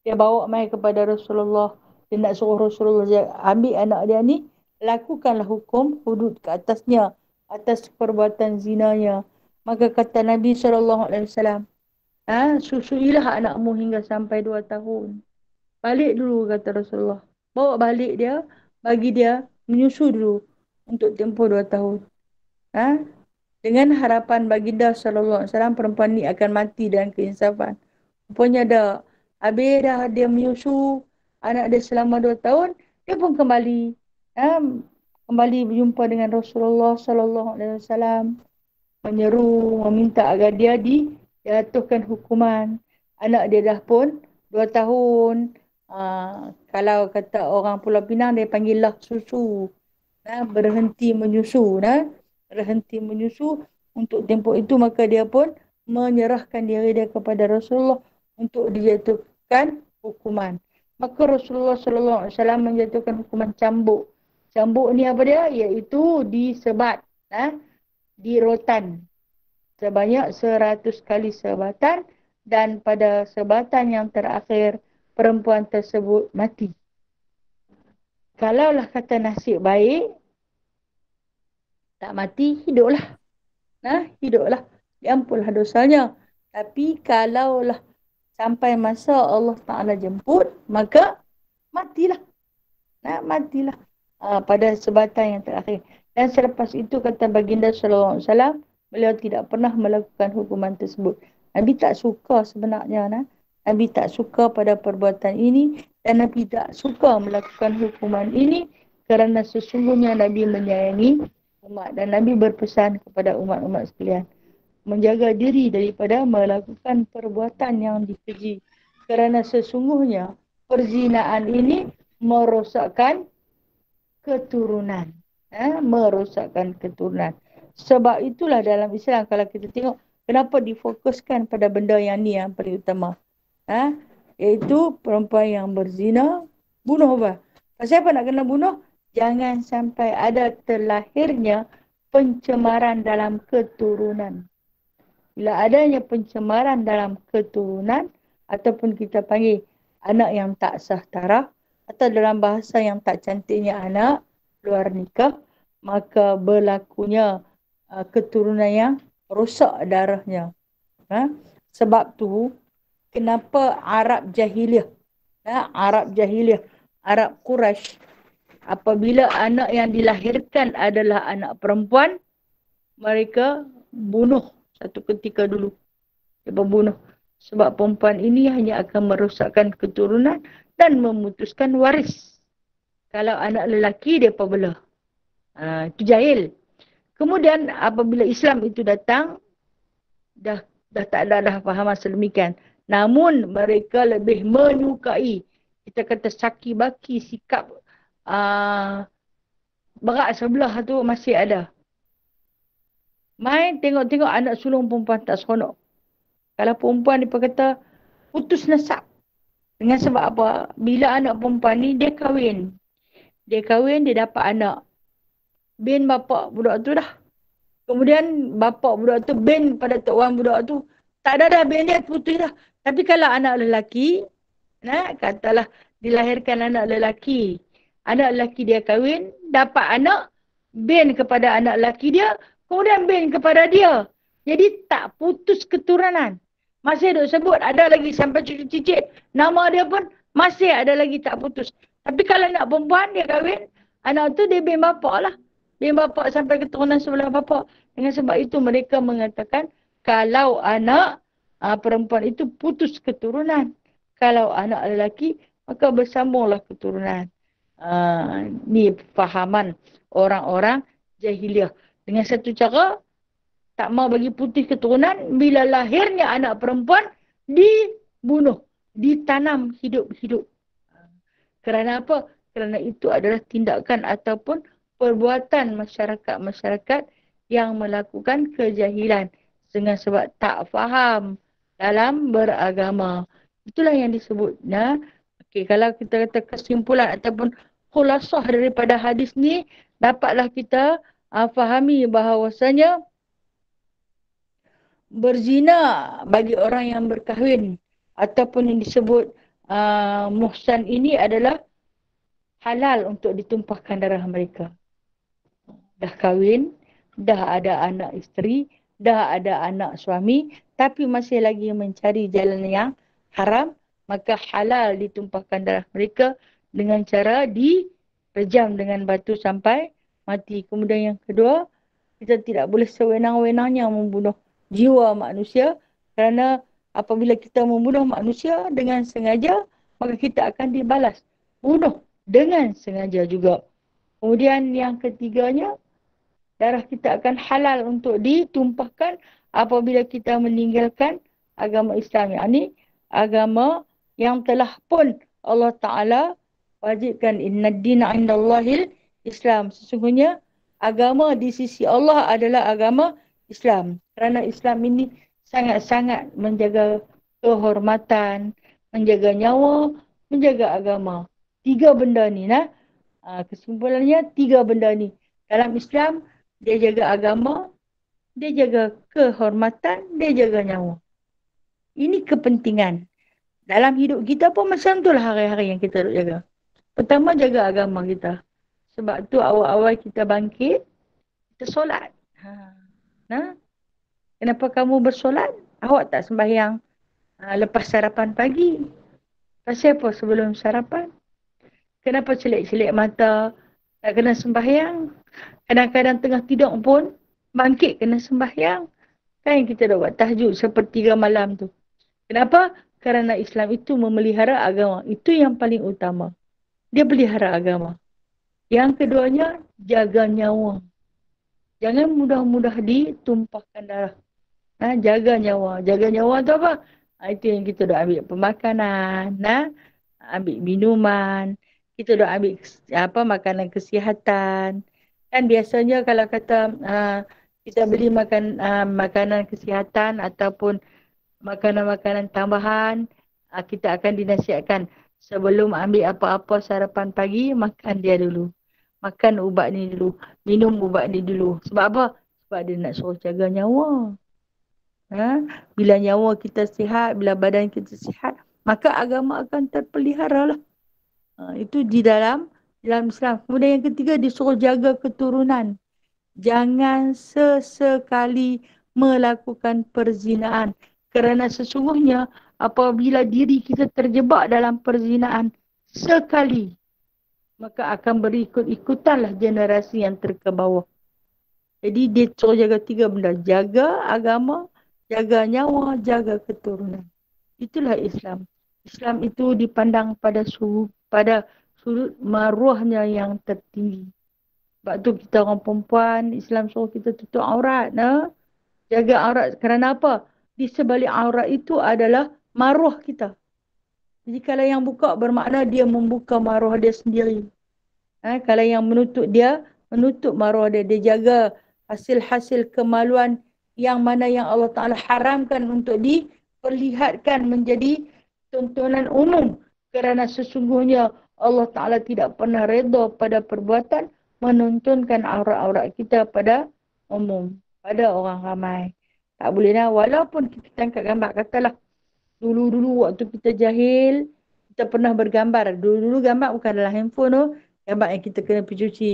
Dia bawa mai kepada Rasulullah. Dia nak suruh Rasulullah ambil anak dia ni. Lakukanlah hukum hudud ke atasnya. Atas perbuatan zinanya. Maka kata Nabi SAW. Susuilah anakmu hingga sampai 2 tahun. Balik dulu kata Rasulullah. Bawa balik dia. Bagi dia menyusu dulu. Untuk tempoh 2 tahun. Dengan harapan baginda SAW, perempuan ni akan mati dengan keinsafan. Rupanya dah. Habis dah dia menyusu anak dia selama 2 tahun. Dia pun kembali. Kembali berjumpa dengan Rasulullah SAW. Menyeru, meminta agar dia dijatuhkan hukuman. Anak dia dah pun 2 tahun. Kalau kata orang Pulau Pinang, dia panggil lah susu. Berhenti menyusu. Berhenti menyusu untuk tempoh itu, maka dia pun menyerahkan diri dia kepada Rasulullah untuk dijatuhkan hukuman. Maka Rasulullah SAW menjatuhkan hukuman cambuk. Cambuk ni apa dia? Iaitu disebat. Di rotan. sebanyak 100 kali sebatan, dan pada sebatan yang terakhir perempuan tersebut mati. Kalaulah kata nasib baik, tak mati, hiduplah. Hiduplah. Diampunlah dosanya. Tapi kalaulah sampai masa Allah Ta'ala jemput, maka matilah. Matilah. Pada sebatan yang terakhir. Dan selepas itu kata baginda sallallahu alaihi wasallam, beliau tidak pernah melakukan hukuman tersebut. Nabi tak suka sebenarnya. Nabi tak suka pada perbuatan ini, dan Nabi tak suka melakukan hukuman ini kerana sesungguhnya Nabi menyayangi umat, dan Nabi berpesan kepada umat-umat sekalian menjaga diri daripada melakukan perbuatan yang dikeji, kerana sesungguhnya perzinaan ini merosakkan keturunan. Merosakkan keturunan. Sebab itulah dalam Islam kalau kita tengok kenapa difokuskan pada benda yang ni yang paling utama. Iaitu perempuan yang berzina, bunuh apa? Pasal apa nak kena bunuh? Jangan sampai ada terlahirnya pencemaran dalam keturunan. Bila adanya pencemaran dalam keturunan, ataupun kita panggil anak yang tak sah taraf, atau dalam bahasa yang tak cantiknya anak luar nikah, maka berlakunya keturunan yang rosak darahnya. Sebab tu kenapa Arab Jahiliyah, Arab Quraisy, apabila anak yang dilahirkan adalah anak perempuan, mereka bunuh satu ketika dulu. Mereka bunuh. Sebab perempuan ini hanya akan merosakkan keturunan dan memutuskan waris. Kalau anak lelaki, dia belah. Itu jahil. Kemudian apabila Islam itu datang, dah tak ada dah fahaman sedemikian. Namun mereka lebih menyukai, kita kata saki baki, sikap berat sebelah tu masih ada. Main tengok-tengok anak sulung perempuan tak seronok. Kalau perempuan dia kata putus nasab. Dengan sebab apa? Bila anak perempuan ni dia kahwin. Dia dapat anak. Bin bapak budak tu dah. Kemudian bapak budak tu bin pada tok wan budak tu. Tak ada dah bin dia putus dah. Tapi kalau anak lelaki, katalah dilahirkan anak lelaki. Anak lelaki dia kahwin, dapat anak, bin kepada anak lelaki dia, kemudian bin kepada dia. Jadi tak putus keturunan. Masih duk sebut, ada lagi sampai cucu-cicit. Nama dia pun masih ada lagi tak putus. Tapi kalau anak perempuan dia kahwin, anak tu dia bin bapak lah. Bin bapak sampai keturunan sebelah bapak. Dengan sebab itu mereka mengatakan, kalau anak perempuan itu putus keturunan. Kalau anak lelaki, maka bersambunglah keturunan. Ni fahaman orang-orang jahiliah. Dengan satu cara, tak mau bagi putih keturunan, bila lahirnya anak perempuan, dibunuh, ditanam hidup-hidup. Kerana apa? Kerana itu adalah tindakan ataupun perbuatan masyarakat-masyarakat yang melakukan kejahilan. Dengan sebab tak faham dalam beragama. Itulah yang disebut. Okey, kalau kita kata kesimpulan ataupun khulasah daripada hadis ni, dapatlah kita fahami bahawasanya berzina bagi orang yang berkahwin ataupun yang disebut muhsan ini adalah halal untuk ditumpahkan darah mereka. Dah kahwin, dah ada anak isteri, dah ada anak suami, tapi masih lagi mencari jalan yang haram, maka halal ditumpahkan darah mereka dengan cara direjam dengan batu sampai mati. Kemudian yang kedua, kita tidak boleh sewenang-wenangnya membunuh jiwa manusia, kerana apabila kita membunuh manusia dengan sengaja, maka kita akan dibalas bunuh dengan sengaja juga. Kemudian yang ketiganya, darah kita akan halal untuk ditumpahkan apabila kita meninggalkan agama Islam. Ini agama yang telah pun Allah Ta'ala wajibkan. Inna dina indallahil Islam. Sesungguhnya agama di sisi Allah adalah agama Islam. Kerana Islam ini sangat-sangat menjaga kehormatan, menjaga nyawa, menjaga agama. 3 benda ni. Kesimpulannya 3 benda ni. Dalam Islam, dia jaga agama, dia jaga kehormatan, dia jaga nyawa. Ini kepentingan. Dalam hidup kita pun macam itulah hari-hari yang kita duk jaga. Pertama, jaga agama kita. Sebab tu awal-awal kita bangkit, kita solat. Nah, kenapa kamu bersolat? Awak tak sembahyang lepas sarapan pagi. Pasal apa sebelum sarapan? Kenapa celik-celik mata? Tak kena sembahyang. Kadang-kadang tengah tidur pun bangkit kena sembahyang. Kan kita dah buat tahajud sepertiga malam tu. Kenapa? Kerana Islam itu memelihara agama. Itu yang paling utama. Dia pelihara agama. Yang keduanya, jaga nyawa. Jangan mudah-mudah ditumpahkan darah. Jaga nyawa. Jaga nyawa tu apa? Itu yang kita dah ambil pemakanan. Ambil minuman. Kita dah ambil makanan kesihatan. Kan biasanya kalau kata kita beli makanan kesihatan ataupun makanan-makanan tambahan, kita akan dinasihatkan sebelum ambil apa-apa sarapan pagi, makan dia dulu. Makan ubat ni dulu. Minum ubat ni dulu. Sebab apa? Sebab dia nak suruh jaga nyawa. Bila nyawa kita sihat, bila badan kita sihat, maka agama akan terpelihara lah. Itu di dalam Islam. Kemudian yang ketiga, disuruh jaga keturunan. Jangan sesekali melakukan perzinaan. Kerana sesungguhnya apabila diri kita terjebak dalam perzinaan sekali, maka akan berikut-ikutanlah generasi yang terkebawah. Jadi dia suruh jaga 3 benda. Jaga agama, jaga nyawa, jaga keturunan. Itulah Islam. Islam itu dipandang pada sudut maruahnya yang tertinggi. Sebab tu kita orang perempuan, Islam suruh kita tutup aurat. Jaga aurat. Kerana apa? Di sebalik aurat itu adalah maruah kita. Jadi kalau yang buka bermakna dia membuka maruah dia sendiri. Kalau yang menutup dia, menutup maruah dia. Dia jaga hasil-hasil kemaluan yang mana yang Allah Ta'ala haramkan untuk diperlihatkan menjadi tontonan umum. Kerana sesungguhnya Allah Ta'ala tidak pernah redha pada perbuatan menontonkan aurat-aurat kita pada umum. Pada orang ramai. Tak boleh lah. Walaupun kita tangkap gambar. Katalah dulu-dulu waktu kita jahil, kita pernah bergambar. Dulu-dulu gambar bukan dalam handphone tu. Gambar yang kita kena pergi cuci.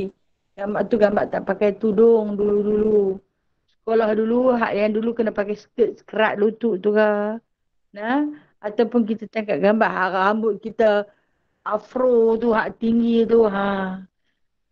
Gambar tu gambar tak pakai tudung dulu-dulu. Sekolah dulu, hak yang dulu kena pakai skirt, kerat lutut tu ke. Ataupun kita tangkap gambar rambut kita afro tu, hak tinggi tu.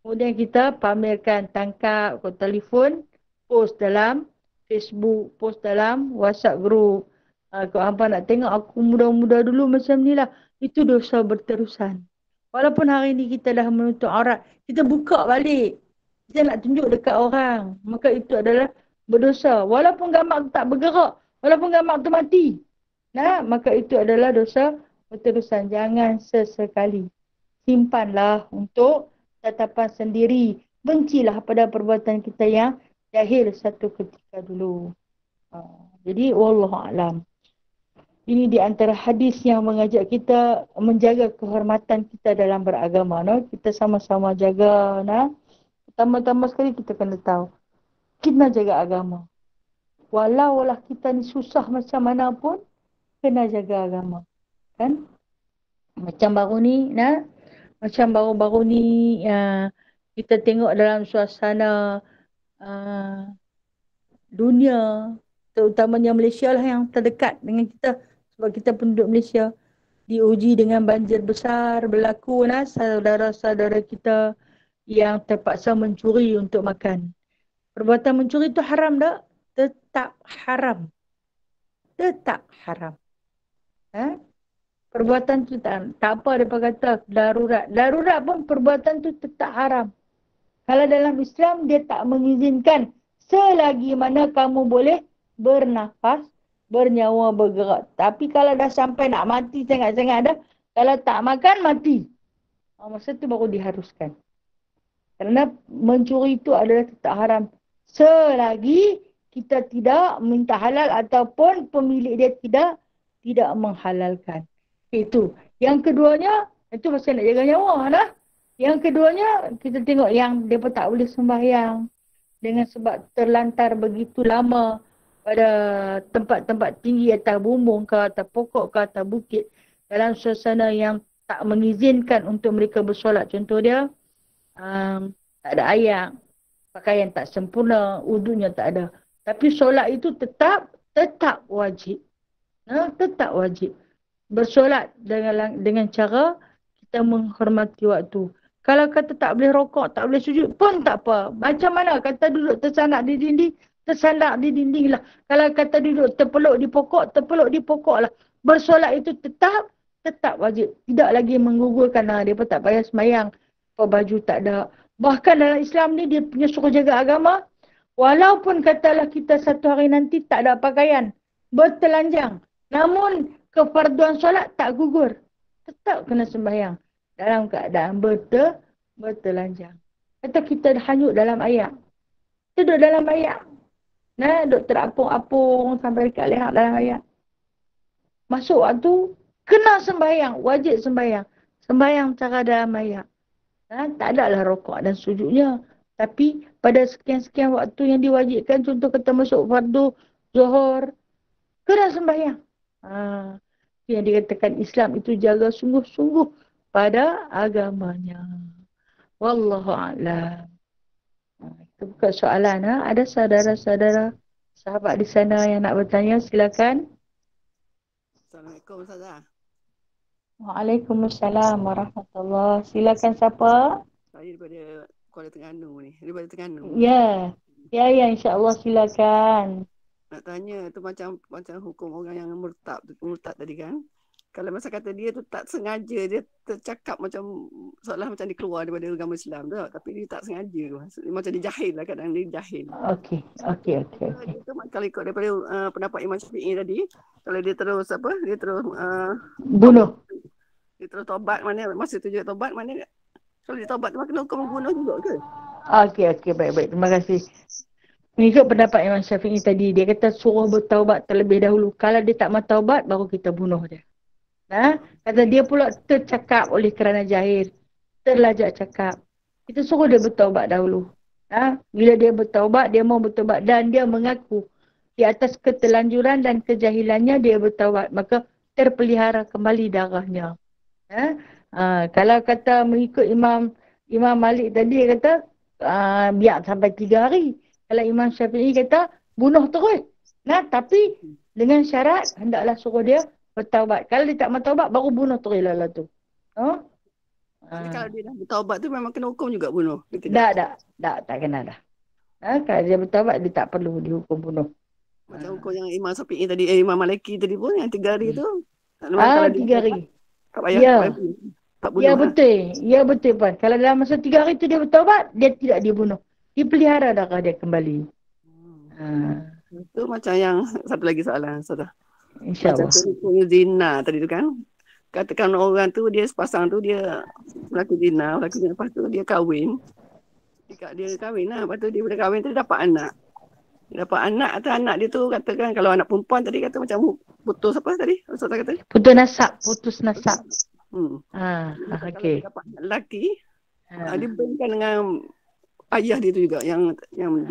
Kemudian kita pamerkan, tangkap ke telefon, post dalam Facebook, post dalam WhatsApp group. Kalau hampa nak tengok aku muda-muda dulu macam ni lah. Itu dosa berterusan. Walaupun hari ni kita dah menutup aurat, kita buka balik. Kita nak tunjuk dekat orang. Maka itu adalah berdosa. Walaupun gambar tu tak bergerak. Walaupun gambar tu mati. Maka itu adalah dosa berterusan. Jangan sesekali. Simpanlah untuk tatapan sendiri. Bencilah pada perbuatan kita yang jahil satu ketika dulu. Jadi, wallahualam. Ini di antara hadis yang mengajak kita menjaga kehormatan kita dalam beragama. Kita sama-sama jaga. Pertama-tama sekali kita kena tahu. Kita jaga agama. Walau kita ni susah macam mana pun, kena jaga agama. Kan? Macam baru ni, macam baru-baru ni, kita tengok dalam suasana dunia, terutamanya Malaysia lah yang terdekat dengan kita. Sebab kita penduduk Malaysia diuji dengan banjir besar berlaku. Saudara-saudara kita yang terpaksa mencuri untuk makan. Perbuatan mencuri itu haram tak? Tetap haram. Tetap haram. Perbuatan tu tak apa mereka kata darurat. Darurat pun perbuatan tu tetap haram. Kalau dalam Islam dia tak mengizinkan selagi mana kamu boleh bernafas, bernyawa, bergerak. Tapi kalau dah sampai nak mati sangat-sangat dah, kalau tak makan, mati. Masa tu baru diharuskan. Kerana mencuri itu adalah tetap haram. Selagi kita tidak minta halal ataupun pemilik dia tidak menghalalkan. Itu. Yang keduanya, itu pasal nak jaga nyawa. Yang keduanya, kita tengok yang mereka tak boleh sembahyang. dengan sebab terlantar begitu lama pada tempat-tempat tinggi atas bumbung ke atas pokok ke atas bukit dalam suasana yang tak mengizinkan untuk mereka bersolat. Contoh dia, tak ada air, pakaian tak sempurna, wudunya tak ada. Tapi solat itu tetap wajib. Tetap wajib. Bersolat dengan cara kita menghormati waktu. Kalau kata tak boleh rokok, tak boleh sujud pun tak apa. Macam mana kata duduk tersandak di dinding, tersandak di dinding lah. Kalau kata duduk terpeluk di pokok lah. Bersolat itu tetap wajib. Tidak lagi menggugurkan. Dia pun tak payah semayang. Baju tak ada. Bahkan dalam Islam ni dia punya suruh jaga agama. Walaupun katalah kita satu hari nanti tak ada pakaian. Bertelanjang. Namun kefarduan solat tak gugur. Tetap kena sembahyang dalam keadaan bertelanjang. Atau kita hanyut dalam air. Duduk dalam air. Duduk terapung-apung sampai dekat leher dalam air. Masuk waktu, kena sembahyang. Wajib sembahyang. Sembahyang cara dalam air. Tak adalah rokok dan sujudnya. Tapi pada sekian-sekian waktu yang diwajibkan, contoh kata masuk fardu, zuhur, kena sembahyang. Yang dikatakan Islam itu jaga sungguh-sungguh pada agamanya. Wallahu a'lam. Itu bukan soalan. Ada saudara-saudara sahabat di sana yang nak bertanya, silakan. Assalamualaikum Ustazah. Waalaikumsalam warahmatullahi. Silakan siapa? Saya daripada Kuala Terengganu ni. Daripada Terengganu. Ya. Ya, insya-Allah silakan. Nak tanya tu macam hukum orang yang murtad tadi kan. Kalau masa kata dia tu tak sengaja, dia tercakap macam seolah macam dia keluar daripada agama Islam tu, tapi dia tak sengaja. Macam dia jahil lah, kadang dia jahil. Okey. Itu kalau ikut daripada pendapat Imam Syafi'i tadi, kalau dia terus bunuh. Dia terus tobat, mana masa tu juga tobat, mana kalau dia tobat tu kena hukum bunuh juga ke? Okey, baik. Terima kasih. Mengikut pendapat Imam Syafi'i tadi, dia kata suruh bertaubat terlebih dahulu. Kalau dia tak mahu taubat, baru kita bunuh dia. Kata dia pula tercakap oleh kerana jahil. Terlajak cakap. Kita suruh dia bertaubat dahulu. Bila dia bertaubat, dia mau bertaubat dan dia mengaku di atas ketelanjuran dan kejahilannya dia bertaubat. Maka terpelihara kembali darahnya. Kalau kata mengikut Imam Malik tadi, dia kata biar sampai 3 hari. Kalau Imam Syafi'i kata bunuh terus. Tapi dengan syarat hendaklah suruh dia bertaubat. Kalau dia tak mau taubat, baru bunuh terus lah tu. Jadi kalau dia dah bertaubat tu memang kena hukum juga bunuh? Tak kena dah. Kalau dia bertaubat, dia tak perlu dihukum bunuh. Macam hukum yang Imam Syafi'i tadi, Imam Maliki tadi pun yang 3 hari tu. 3 hari. Tak payah. Tak bunuh. Ya betul Puan. Kalau dalam masa 3 hari tu dia bertaubat, dia tidak dibunuh. Dipelihara darah dia kembali. Itu macam yang satu lagi soalan, Saudara. InsyaAllah. Macam tu zina tadi tu kan. Katakan orang tu dia sepasang tu dia melakukan zina, lepas tu dia kahwin. Dia kahwin lah. Lepas tu dia dah kahwin tu dia dapat anak. Dia dapat anak atau anak dia tu katakan kalau anak perempuan tadi kata macam putus apa tadi? Ustaz kata? Putus nasab. Okey. Kalau dia dapat anak lelaki, dia berkaitan dengan ayah dia tu juga yang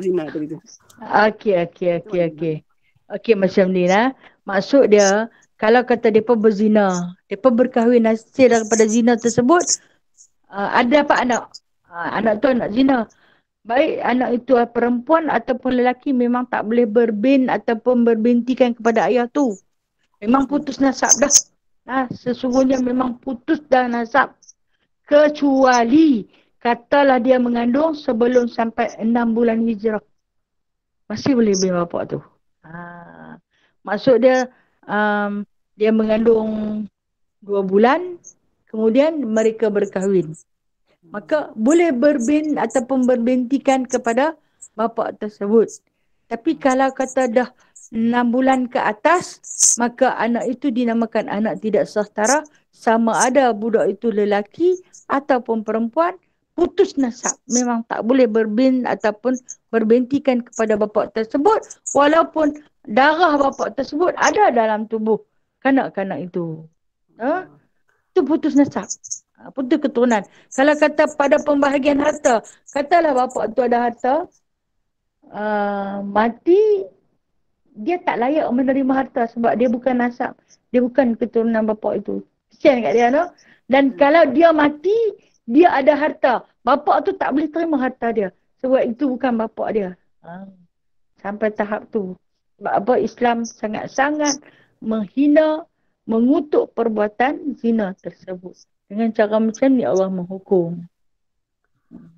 zina tadi tu. Okey. Okey macam ni lah. Maksud dia, kalau kata mereka berzina, mereka berkahwin hasil daripada zina tersebut, ada dapat anak. Anak tu anak zina. Baik anak itu perempuan ataupun lelaki memang tak boleh berbin ataupun berbintikan kepada ayah tu. Memang putus nasab dah. Sesungguhnya memang putus dah nasab. Kecuali katalah dia mengandung sebelum sampai 6 bulan hijrah. Masih boleh bin bapak tu. Maksud dia dia mengandung 2 bulan, kemudian mereka berkahwin. Maka boleh berbin ataupun berbintikan kepada bapa tersebut. Tapi kalau kata dah 6 bulan ke atas, maka anak itu dinamakan anak tidak sehtara, sama ada budak itu lelaki ataupun perempuan, putus nasab. Memang tak boleh berbin ataupun berbintikan kepada bapa tersebut, walaupun darah bapa tersebut ada dalam tubuh kanak-kanak itu. Itu putus nasab. Putus keturunan. Kalau kata pada pembahagian harta, katalah bapa tu ada harta, mati, dia tak layak menerima harta sebab dia bukan nasab. Dia bukan keturunan bapa itu. Kesian kat dia, no? Dan kalau dia mati, dia ada harta. Bapa tu tak boleh terima harta dia. Sebab itu bukan bapa dia. Sampai tahap tu. Sebab apa Islam sangat-sangat menghina, mengutuk perbuatan zina tersebut. Dengan cara macam ni Allah menghukum.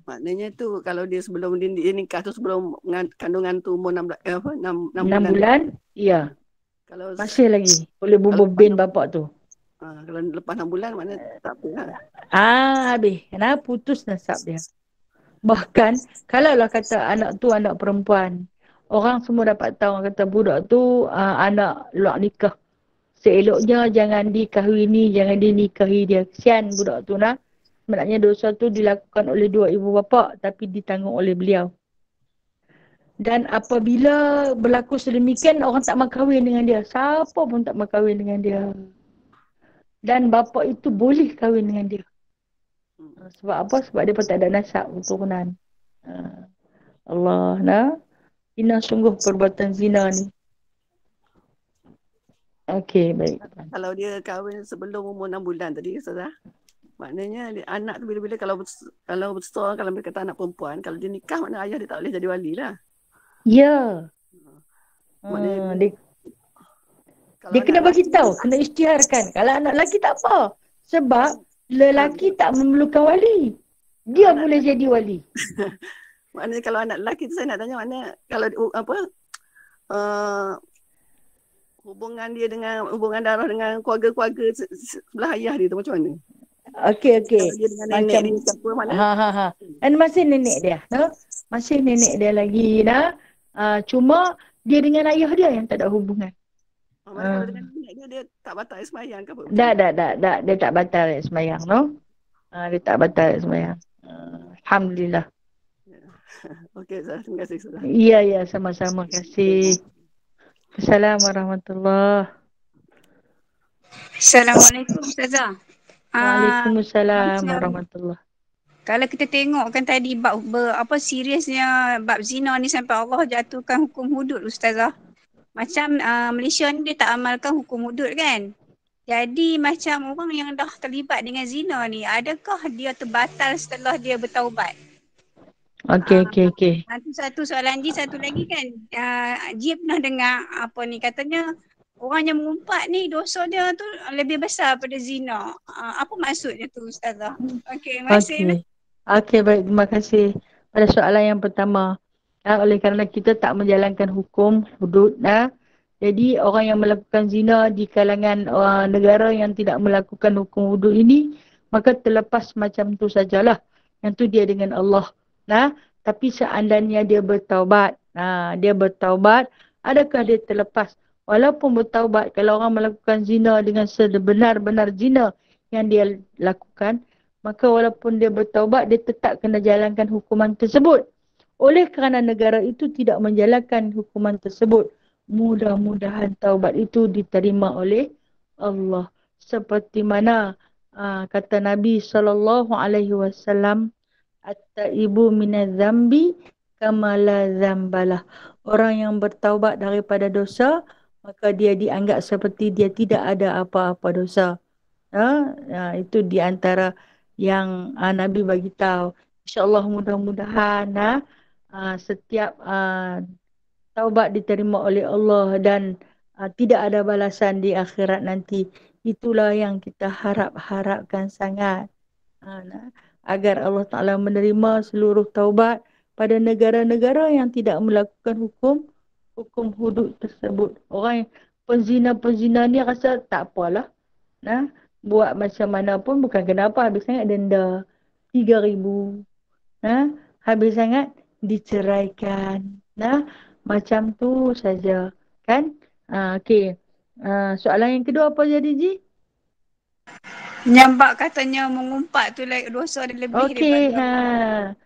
Maknanya tu kalau dia sebelum dia nikah tu sebelum kandungan tu umur 16 6 6 bulan. bulan, ya. Kalau Masih lagi boleh kalau bubuh lepas bin 6, bapak tu. kalau lepas 6 bulan maknanya tak apa lah. Habis. Kenapa putus nasab dia? Bahkan, kalaulah kata anak tu anak perempuan, orang semua dapat tahu, orang kata budak tu anak luar nikah. Seeloknya jangan dikahwini, jangan dinikahi dia. Kesian budak tu nak. Sebenarnya dosa tu dilakukan oleh dua ibu bapa tapi ditanggung oleh beliau. Dan apabila berlaku sedemikian, orang tak mau kahwin dengan dia. Siapa pun tak mau kahwin dengan dia. Dan bapa itu boleh kahwin dengan dia. Sebab apa? Sebab dia pun tak ada nasab keturunan. Allah nak. Hina sungguh perbuatan zina ni. Okey, baik. Kalau dia kahwin sebelum umur 6 bulan tadi, Ustazah, maknanya anak tu bila-bila kalau besar, kalau mereka kata anak perempuan, kalau dia nikah maknanya ayah dia tak boleh jadi wali lah. Ya. Maknanya Dia, kalau dia anak kena bagi lelaki tahu, kena isytiharkan. Kalau anak lelaki tak apa. Sebab lelaki tak memerlukan wali. Dia anak boleh jadi wali. maknanya kalau anak lelaki tu saya nak tanya maknanya kalau apa uh, hubungan darah dengan keluarga-keluarga sebelah ayah dia tu macam mana? Okey, okey. Kalau dia dengan nenek Macam, dia siapa mana? ha. Dan masih nenek dia. No? Masih nenek dia lagi. Nah. Cuma dia dengan ayah dia yang tak ada hubungan. Mana kalau dengan nenek dia tak batal sembahyang ke apa macam Dah, mana? dah, dah, dah. Dia tak batal sembahyang, no? Dia tak batal sembahyang. Alhamdulillah. Okey, terima kasih sudah. Ya, ya, sama-sama. Kasih. Assalamualaikum warahmatullahi. Assalamualaikum Ustazah. Waalaikumsalam Macam warahmatullahi. kalau kita tengok kan tadi apa seriusnya bab zina ni sampai Allah jatuhkan hukum hudud Ustazah. Macam Malaysia ni dia tak amalkan hukum hudud kan. Jadi macam orang yang dah terlibat dengan zina ni, adakah dia terbatal setelah dia bertaubat? Okey, okey, okey. Satu soalan Ji, satu lagi kan. Ji pernah dengar apa ni katanya orang yang mengumpat ni dosa dia tu lebih besar pada zina. Apa maksudnya tu Ustazah? Okey, terima kasih. Okey. Okey, baik. Terima kasih. Pada soalan yang pertama. Oleh kerana kita tak menjalankan hukum hudud. Jadi orang yang melakukan zina di kalangan negara yang tidak melakukan hukum hudud ini, maka terlepas macam tu sajalah. Yang tu dia dengan Allah. Tapi seandainya dia bertaubat. Dia bertaubat, adakah dia terlepas? Walaupun bertaubat, kalau orang melakukan zina dengan sebenar-benar zina yang dia lakukan, maka walaupun dia bertaubat, dia tetap kena jalankan hukuman tersebut. Oleh kerana negara itu tidak menjalankan hukuman tersebut, mudah-mudahan taubat itu diterima oleh Allah. Seperti mana kata Nabi SAW, At-taibu minaz-zambi kama la zambalah. Orang yang bertaubat daripada dosa, maka dia dianggap seperti dia tidak ada apa-apa dosa. Itu di antara yang Nabi bagi tahu. InsyaAllah mudah-mudahan setiap taubat diterima oleh Allah dan tidak ada balasan di akhirat nanti. Itulah yang kita harapkan sangat. Agar Allah Ta'ala menerima seluruh taubat pada negara-negara yang tidak melakukan hukum hudud tersebut. Orang penzina-penzina ni rasa tak apalah. Buat macam mana pun bukan kenapa habis sangat denda 3,000. Habis sangat diceraikan. Macam tu saja. Kan? Okey. Soalan yang kedua apa jadi, Ji? Nyambak katanya mengumpat tu dosa dia lebih Okey. daripada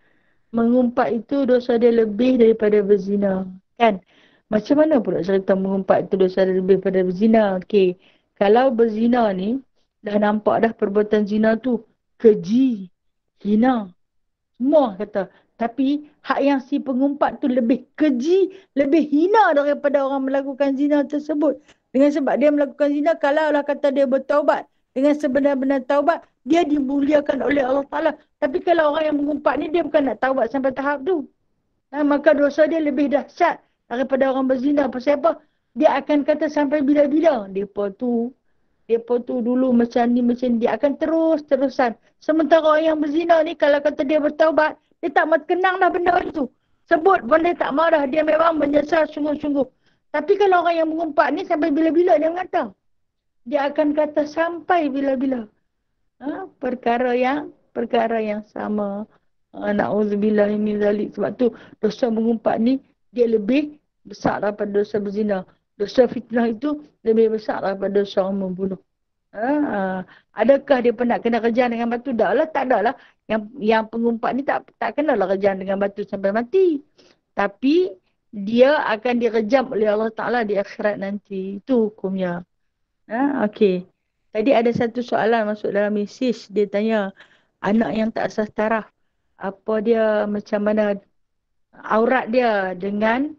Mengumpat itu dosa dia lebih daripada berzina. Kan? Macam mana pula cerita mengumpat itu dosa dia lebih daripada berzina? Okey. Kalau berzina ni, dah nampak dah perbuatan zina tu keji, hina. Semua kata Tapi hak yang si pengumpat tu lebih keji, lebih hina daripada orang melakukan zina tersebut. Dengan sebab dia melakukan zina, kalaulah kata dia bertaubat dengan sebenar-benar taubat, dia dimuliakan oleh Allah Ta'ala. Tapi kalau orang yang mengumpat ni, dia bukan nak taubat sampai tahap tu. Maka dosa dia lebih dahsyat daripada orang berzina. Pasal apa? Dia akan kata sampai bila-bila. Depa tu dulu macam ni, dia akan terus-terusan. Sementara orang yang berzina ni, kalau kata dia bertaubat, dia tak mahu kenang dah benda itu. Sebut pun dia tak mahu dah. Dia memang menyesal sungguh-sungguh. Tapi kalau orang yang mengumpat ni, sampai bila-bila dia mengata. Dia akan kata sampai bila-bila. Perkara yang sama. Na'udzubillah min zalik. Sebab tu dosa mengumpat ni dia lebih besar daripada dosa berzina. Dosa fitnah itu lebih besar daripada dosa orang membunuh. Adakah dia pernah kena kejam dengan batu? Tak ada lah. Yang pengumpat ni tak kena lah kejam dengan batu sampai mati. Tapi dia akan direjam oleh Allah Ta'ala di akhirat nanti. Itu hukumnya. Okey. Tadi ada satu soalan masuk dalam mesej. Dia tanya, anak yang tak sah taraf, apa dia, macam mana aurat dia dengan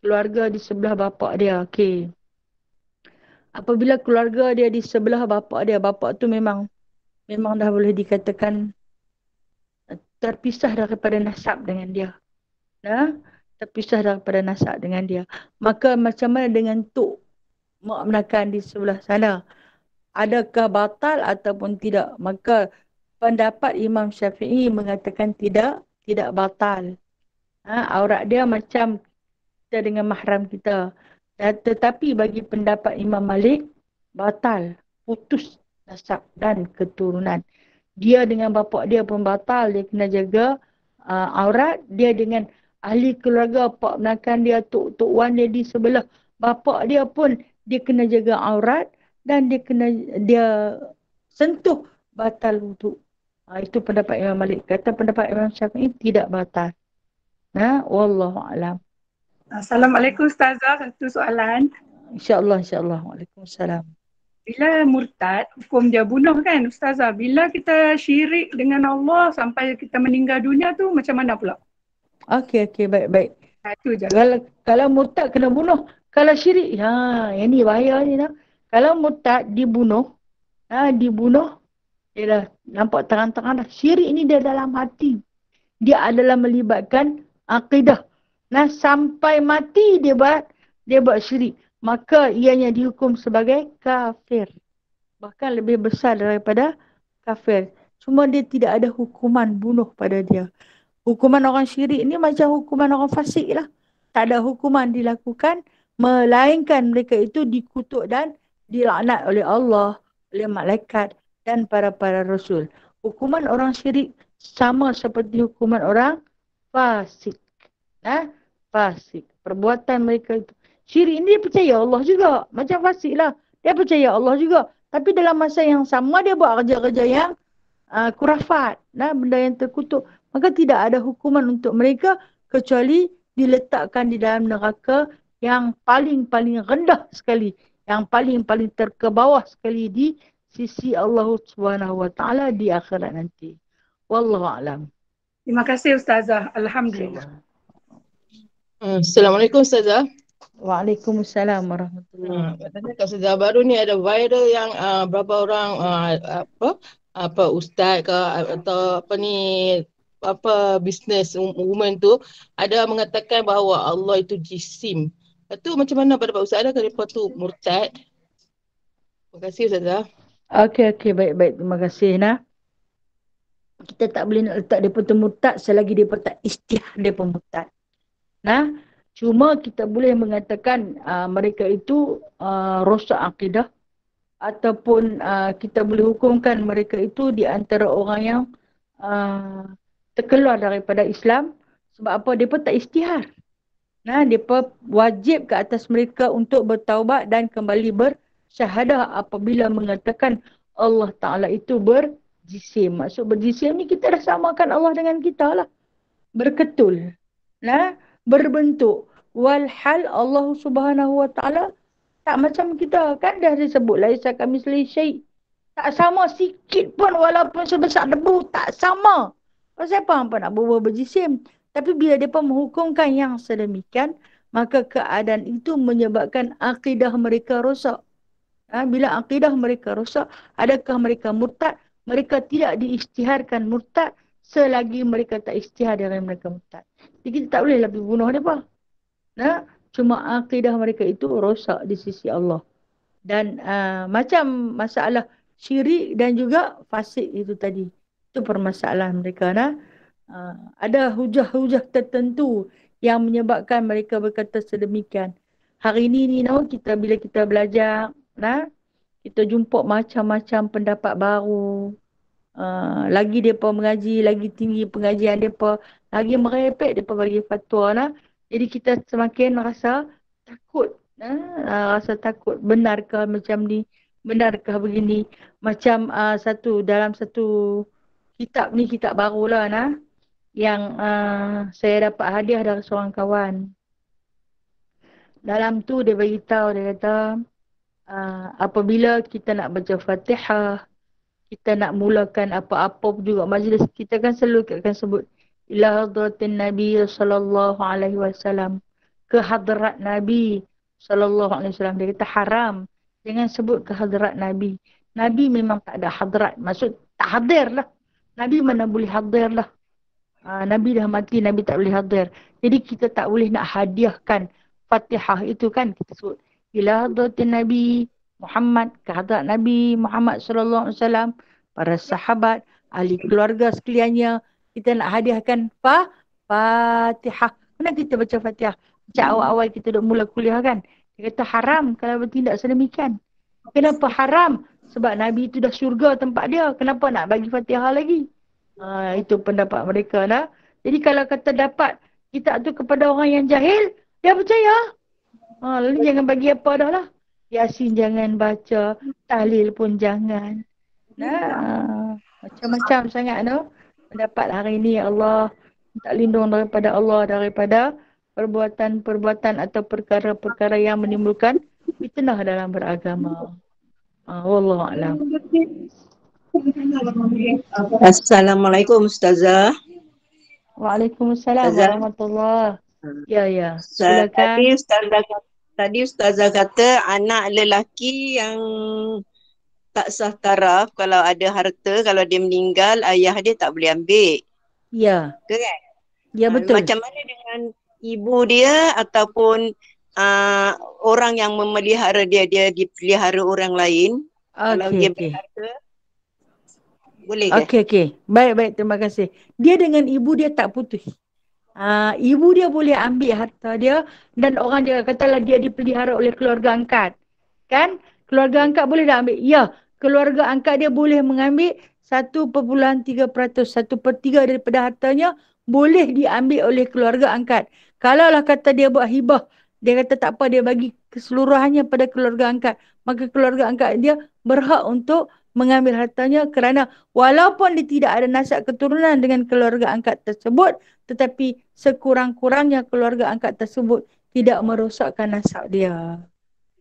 keluarga di sebelah bapa dia. Okey. Apabila keluarga dia di sebelah bapa dia, bapa tu memang dah boleh dikatakan terpisah daripada nasab dengan dia. Terpisah daripada nasab dengan dia. Maka macam mana dengan tok mak menakan di sebelah sana? Adakah batal ataupun tidak? Maka pendapat Imam Syafi'i mengatakan tidak batal. Aurat dia macam kita dengan mahram kita. Tetapi bagi pendapat Imam Malik, batal, putus nasab dan keturunan. Dia dengan bapa dia pun batal, dia kena jaga aurat. Dia dengan ahli keluarga, pak menakan dia, tok wan dia di sebelah bapa dia pun, dia kena jaga aurat dan dia sentuh, batal wuduk. Itu pendapat Imam Malik. Kata pendapat Imam Syafi'i tidak batal. Wallahu a'lam. Assalamualaikum Ustazah, satu soalan. InsyaAllah. Waalaikumsalam. Bila murtad, hukum dia bunuh kan Ustazah? Bila kita syirik dengan Allah sampai kita meninggal dunia tu macam mana pula? Okey, baik. Itu je. Kalau murtad kena bunuh. Kalau syirik, yang ni bahaya ni lah. Kalau murtad dibunuh, dia dah nampak terang-terang dah. Syirik ni dia dalam hati. Dia adalah melibatkan akidah. Sampai mati dia buat syirik. Maka ianya dihukum sebagai kafir. Bahkan lebih besar daripada kafir. Cuma dia tidak ada hukuman bunuh pada dia. Hukuman orang syirik ni macam hukuman orang fasik lah. Tak ada hukuman dilakukan, melainkan mereka itu dikutuk dan dilaknat oleh Allah, oleh malaikat dan para rasul. Hukuman orang syirik sama seperti hukuman orang fasik. Fasik. Perbuatan mereka itu. Syirik ini dia percaya Allah juga. Macam fasik lah. Dia percaya Allah juga. Tapi dalam masa yang sama dia buat kerja-kerja yang kurafat. Benda yang terkutuk. Maka tidak ada hukuman untuk mereka kecuali diletakkan di dalam neraka yang paling-paling rendah sekali. Yang paling-paling terkebawah sekali di sisi Allah SWT di akhirat nanti. Wallahu a'lam. Terima kasih Ustazah. Alhamdulillah. Assalamualaikum Ustazah. Waalaikumsalam warahmatullahi wabarakatuh. Ustazah, baru ni ada viral yang berapa orang ustaz ke atau business woman tu ada mengatakan bahawa Allah itu jisim. Itu macam mana pada Pak Ustaz, adakah mereka tu murtad? Terima kasih Ustazah. Okey, baik. Terima kasih. Kita tak boleh nak letak mereka tu murtad selagi mereka tak istilah mereka murtad. Cuma kita boleh mengatakan mereka itu rosak akidah, ataupun kita boleh hukumkan mereka itu di antara orang yang terkeluar daripada Islam. Sebab apa? Mereka tak istihar. Mereka wajib ke atas mereka untuk bertaubat dan kembali bersyahadah apabila mengatakan Allah Ta'ala itu berjisim. Maksud berjisim ni kita dah samakan Allah dengan kita lah. Berketul. Berbentuk. Walhal Allah Subhanahu Wa Ta'ala tak macam kita. Kan dah disebut laisa kamitslihi syai'. Tak sama sikit pun walaupun sebesar debu. Tak sama. Siapa hampa nak berbual berjisim? Tapi bila mereka menghukumkan yang sedemikian, maka keadaan itu menyebabkan akidah mereka rosak. Bila akidah mereka rosak, adakah mereka murtad? Mereka tidak diisytiharkan murtad selagi mereka tak isytihar dengan mereka murtad. Jadi kita tak boleh lebih bunuh mereka. Cuma akidah mereka itu rosak di sisi Allah. Dan macam masalah syirik dan juga fasik itu tadi. Itu permasalahan mereka. Ada hujah-hujah tertentu yang menyebabkan mereka berkata sedemikian. Hari ini kita bila kita belajar, kita jumpa macam-macam pendapat baru. Lagi mereka mengaji, lagi tinggi pengajian mereka, lagi merepek mereka bagi fatwa. Jadi kita semakin rasa takut. Rasa takut, benarkah macam ni, benarkah begini. Macam dalam satu kitab ni, kitab barulah yang saya dapat hadiah dari seorang kawan. Dalam tu dia beritahu, dia kata apabila kita nak baca Fatihah, kita nak mulakan apa-apa juga majlis, kita kan selalu akan sebut ila hadratin Nabi sallallahu alaihi wasallam, ke hadrat Nabi sallallahu alaihi wasallam. Dia kata haram, jangan sebut ke hadrat Nabi. Nabi memang tak ada hadrat, maksud tak hadir lah. Nabi mana boleh hadir lah. Nabi dah mati, Nabi tak boleh hadir. Jadi kita tak boleh nak hadiahkan Fatihah itu kan. Kita sebut ila hadratin Nabi Muhammad, ke hadrat Nabi Muhammad sallallahu alaihi wasallam, para sahabat, ahli keluarga sekaliannya. Kita nak hadiahkan Fatihah. Mana kita baca Fatihah? Sejak awal-awal kita dah mula kuliah kan. Dia kata haram kalau bertindak sedemikian. Kenapa haram? Sebab Nabi itu dah syurga tempat dia. Kenapa nak bagi Fatihah lagi? Itu pendapat mereka lah. Jadi kalau kata dapat kitab tu kepada orang yang jahil, dia percaya. Lalu jangan bagi apa dah lah. Yasin jangan baca, tahlil pun jangan. Macam-macam sangat pendapat hari ini. Allah minta lindung daripada Allah, daripada perbuatan-perbuatan atau perkara-perkara yang menimbulkan fitnah dalam beragama. Wallahu a'lam. Assalamualaikum Ustazah. Waalaikumsalam warahmatullahi. Ya. Silakan. Tadi Ustazah kata anak lelaki yang tak sah taraf, kalau ada harta, kalau dia meninggal, ayah dia tak boleh ambil. Ya. Kan? Ya, betul. Macam mana dengan ibu dia ataupun orang yang memelihara dia dipelihara orang lain? Kalau dia berharta, boleh ke? Okey. Baik, terima kasih. Dia dengan ibu dia tak putus. Ibu dia boleh ambil harta dia, dan orang dia katalah dia dipelihara oleh keluarga angkat. Kan? Keluarga angkat boleh dah ambil? Ya, keluarga angkat dia boleh mengambil 1.3%, 1/3 daripada hartanya boleh diambil oleh keluarga angkat. Kalaulah kata dia buat hibah, dia kata tak apa, dia bagi keseluruhannya pada keluarga angkat, maka keluarga angkat dia berhak untuk mengambil hartanya, kerana walaupun dia tidak ada nasab keturunan dengan keluarga angkat tersebut, tetapi sekurang-kurangnya keluarga angkat tersebut tidak merosakkan nasab dia.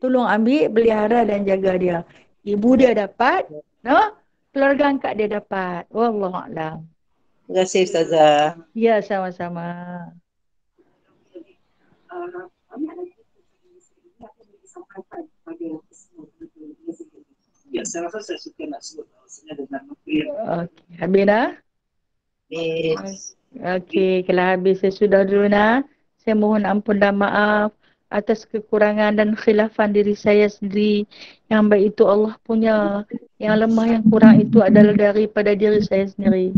Tolong ambil, pelihara dan jaga dia. Ibu dia dapat, keluarga angkat dia dapat. Wallahu a'lam. Terima kasih Ustazah. Ya, sama-sama. Ya, saya rasa saya suka nak sebut dengan Okey, habis dah? Okey, kalau habis saya sudah dulu Saya mohon ampun dan maaf atas kekurangan dan khilafan diri saya sendiri. Yang baik itu Allah punya, yang lemah yang kurang itu adalah daripada diri saya sendiri.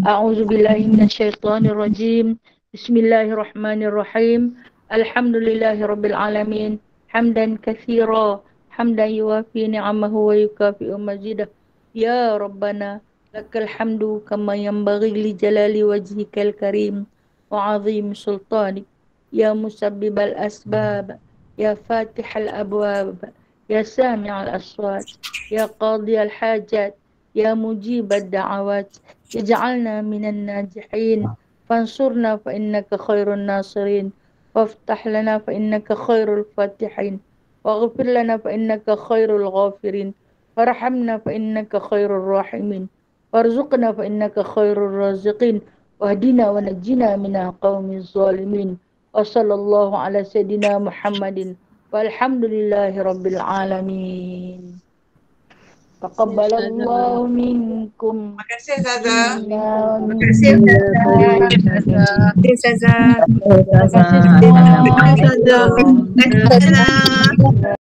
A'udzubillahi minasyaitonirrajim. Bismillahirrahmanirrahim. Alhamdulillahirabbil alamin. Hamdan katsira, hamdan yuwafi ni'amahu wa yukafi'u mazidah. Ya Rabbana lakal hamdu kama yanbaghi li jalali wajhikal karim wa 'azim sultanik. Ya musabbibal asbab, ya fatihal abwab, ya sami'al aswat, ya qadiyal hajat, ya mujibad da'awat. Ij'alna minan najihin, fansurna fa innaka khairun nasirin, waftah lana fa innaka khairul fatihin, waghfir lana fa innaka khairul ghafirin, warhamna fa innaka khairul rahimin, وارزقنا فإنك خير الرازقين واهدنا ونجنا من القوم الظالمين وصلى الله على سيدنا محمد والحمد لله رب العالمين. تقبل الله منكم. Makasih Ustazah. Makasih Ustazah. Terima kasih semua. Ustazah.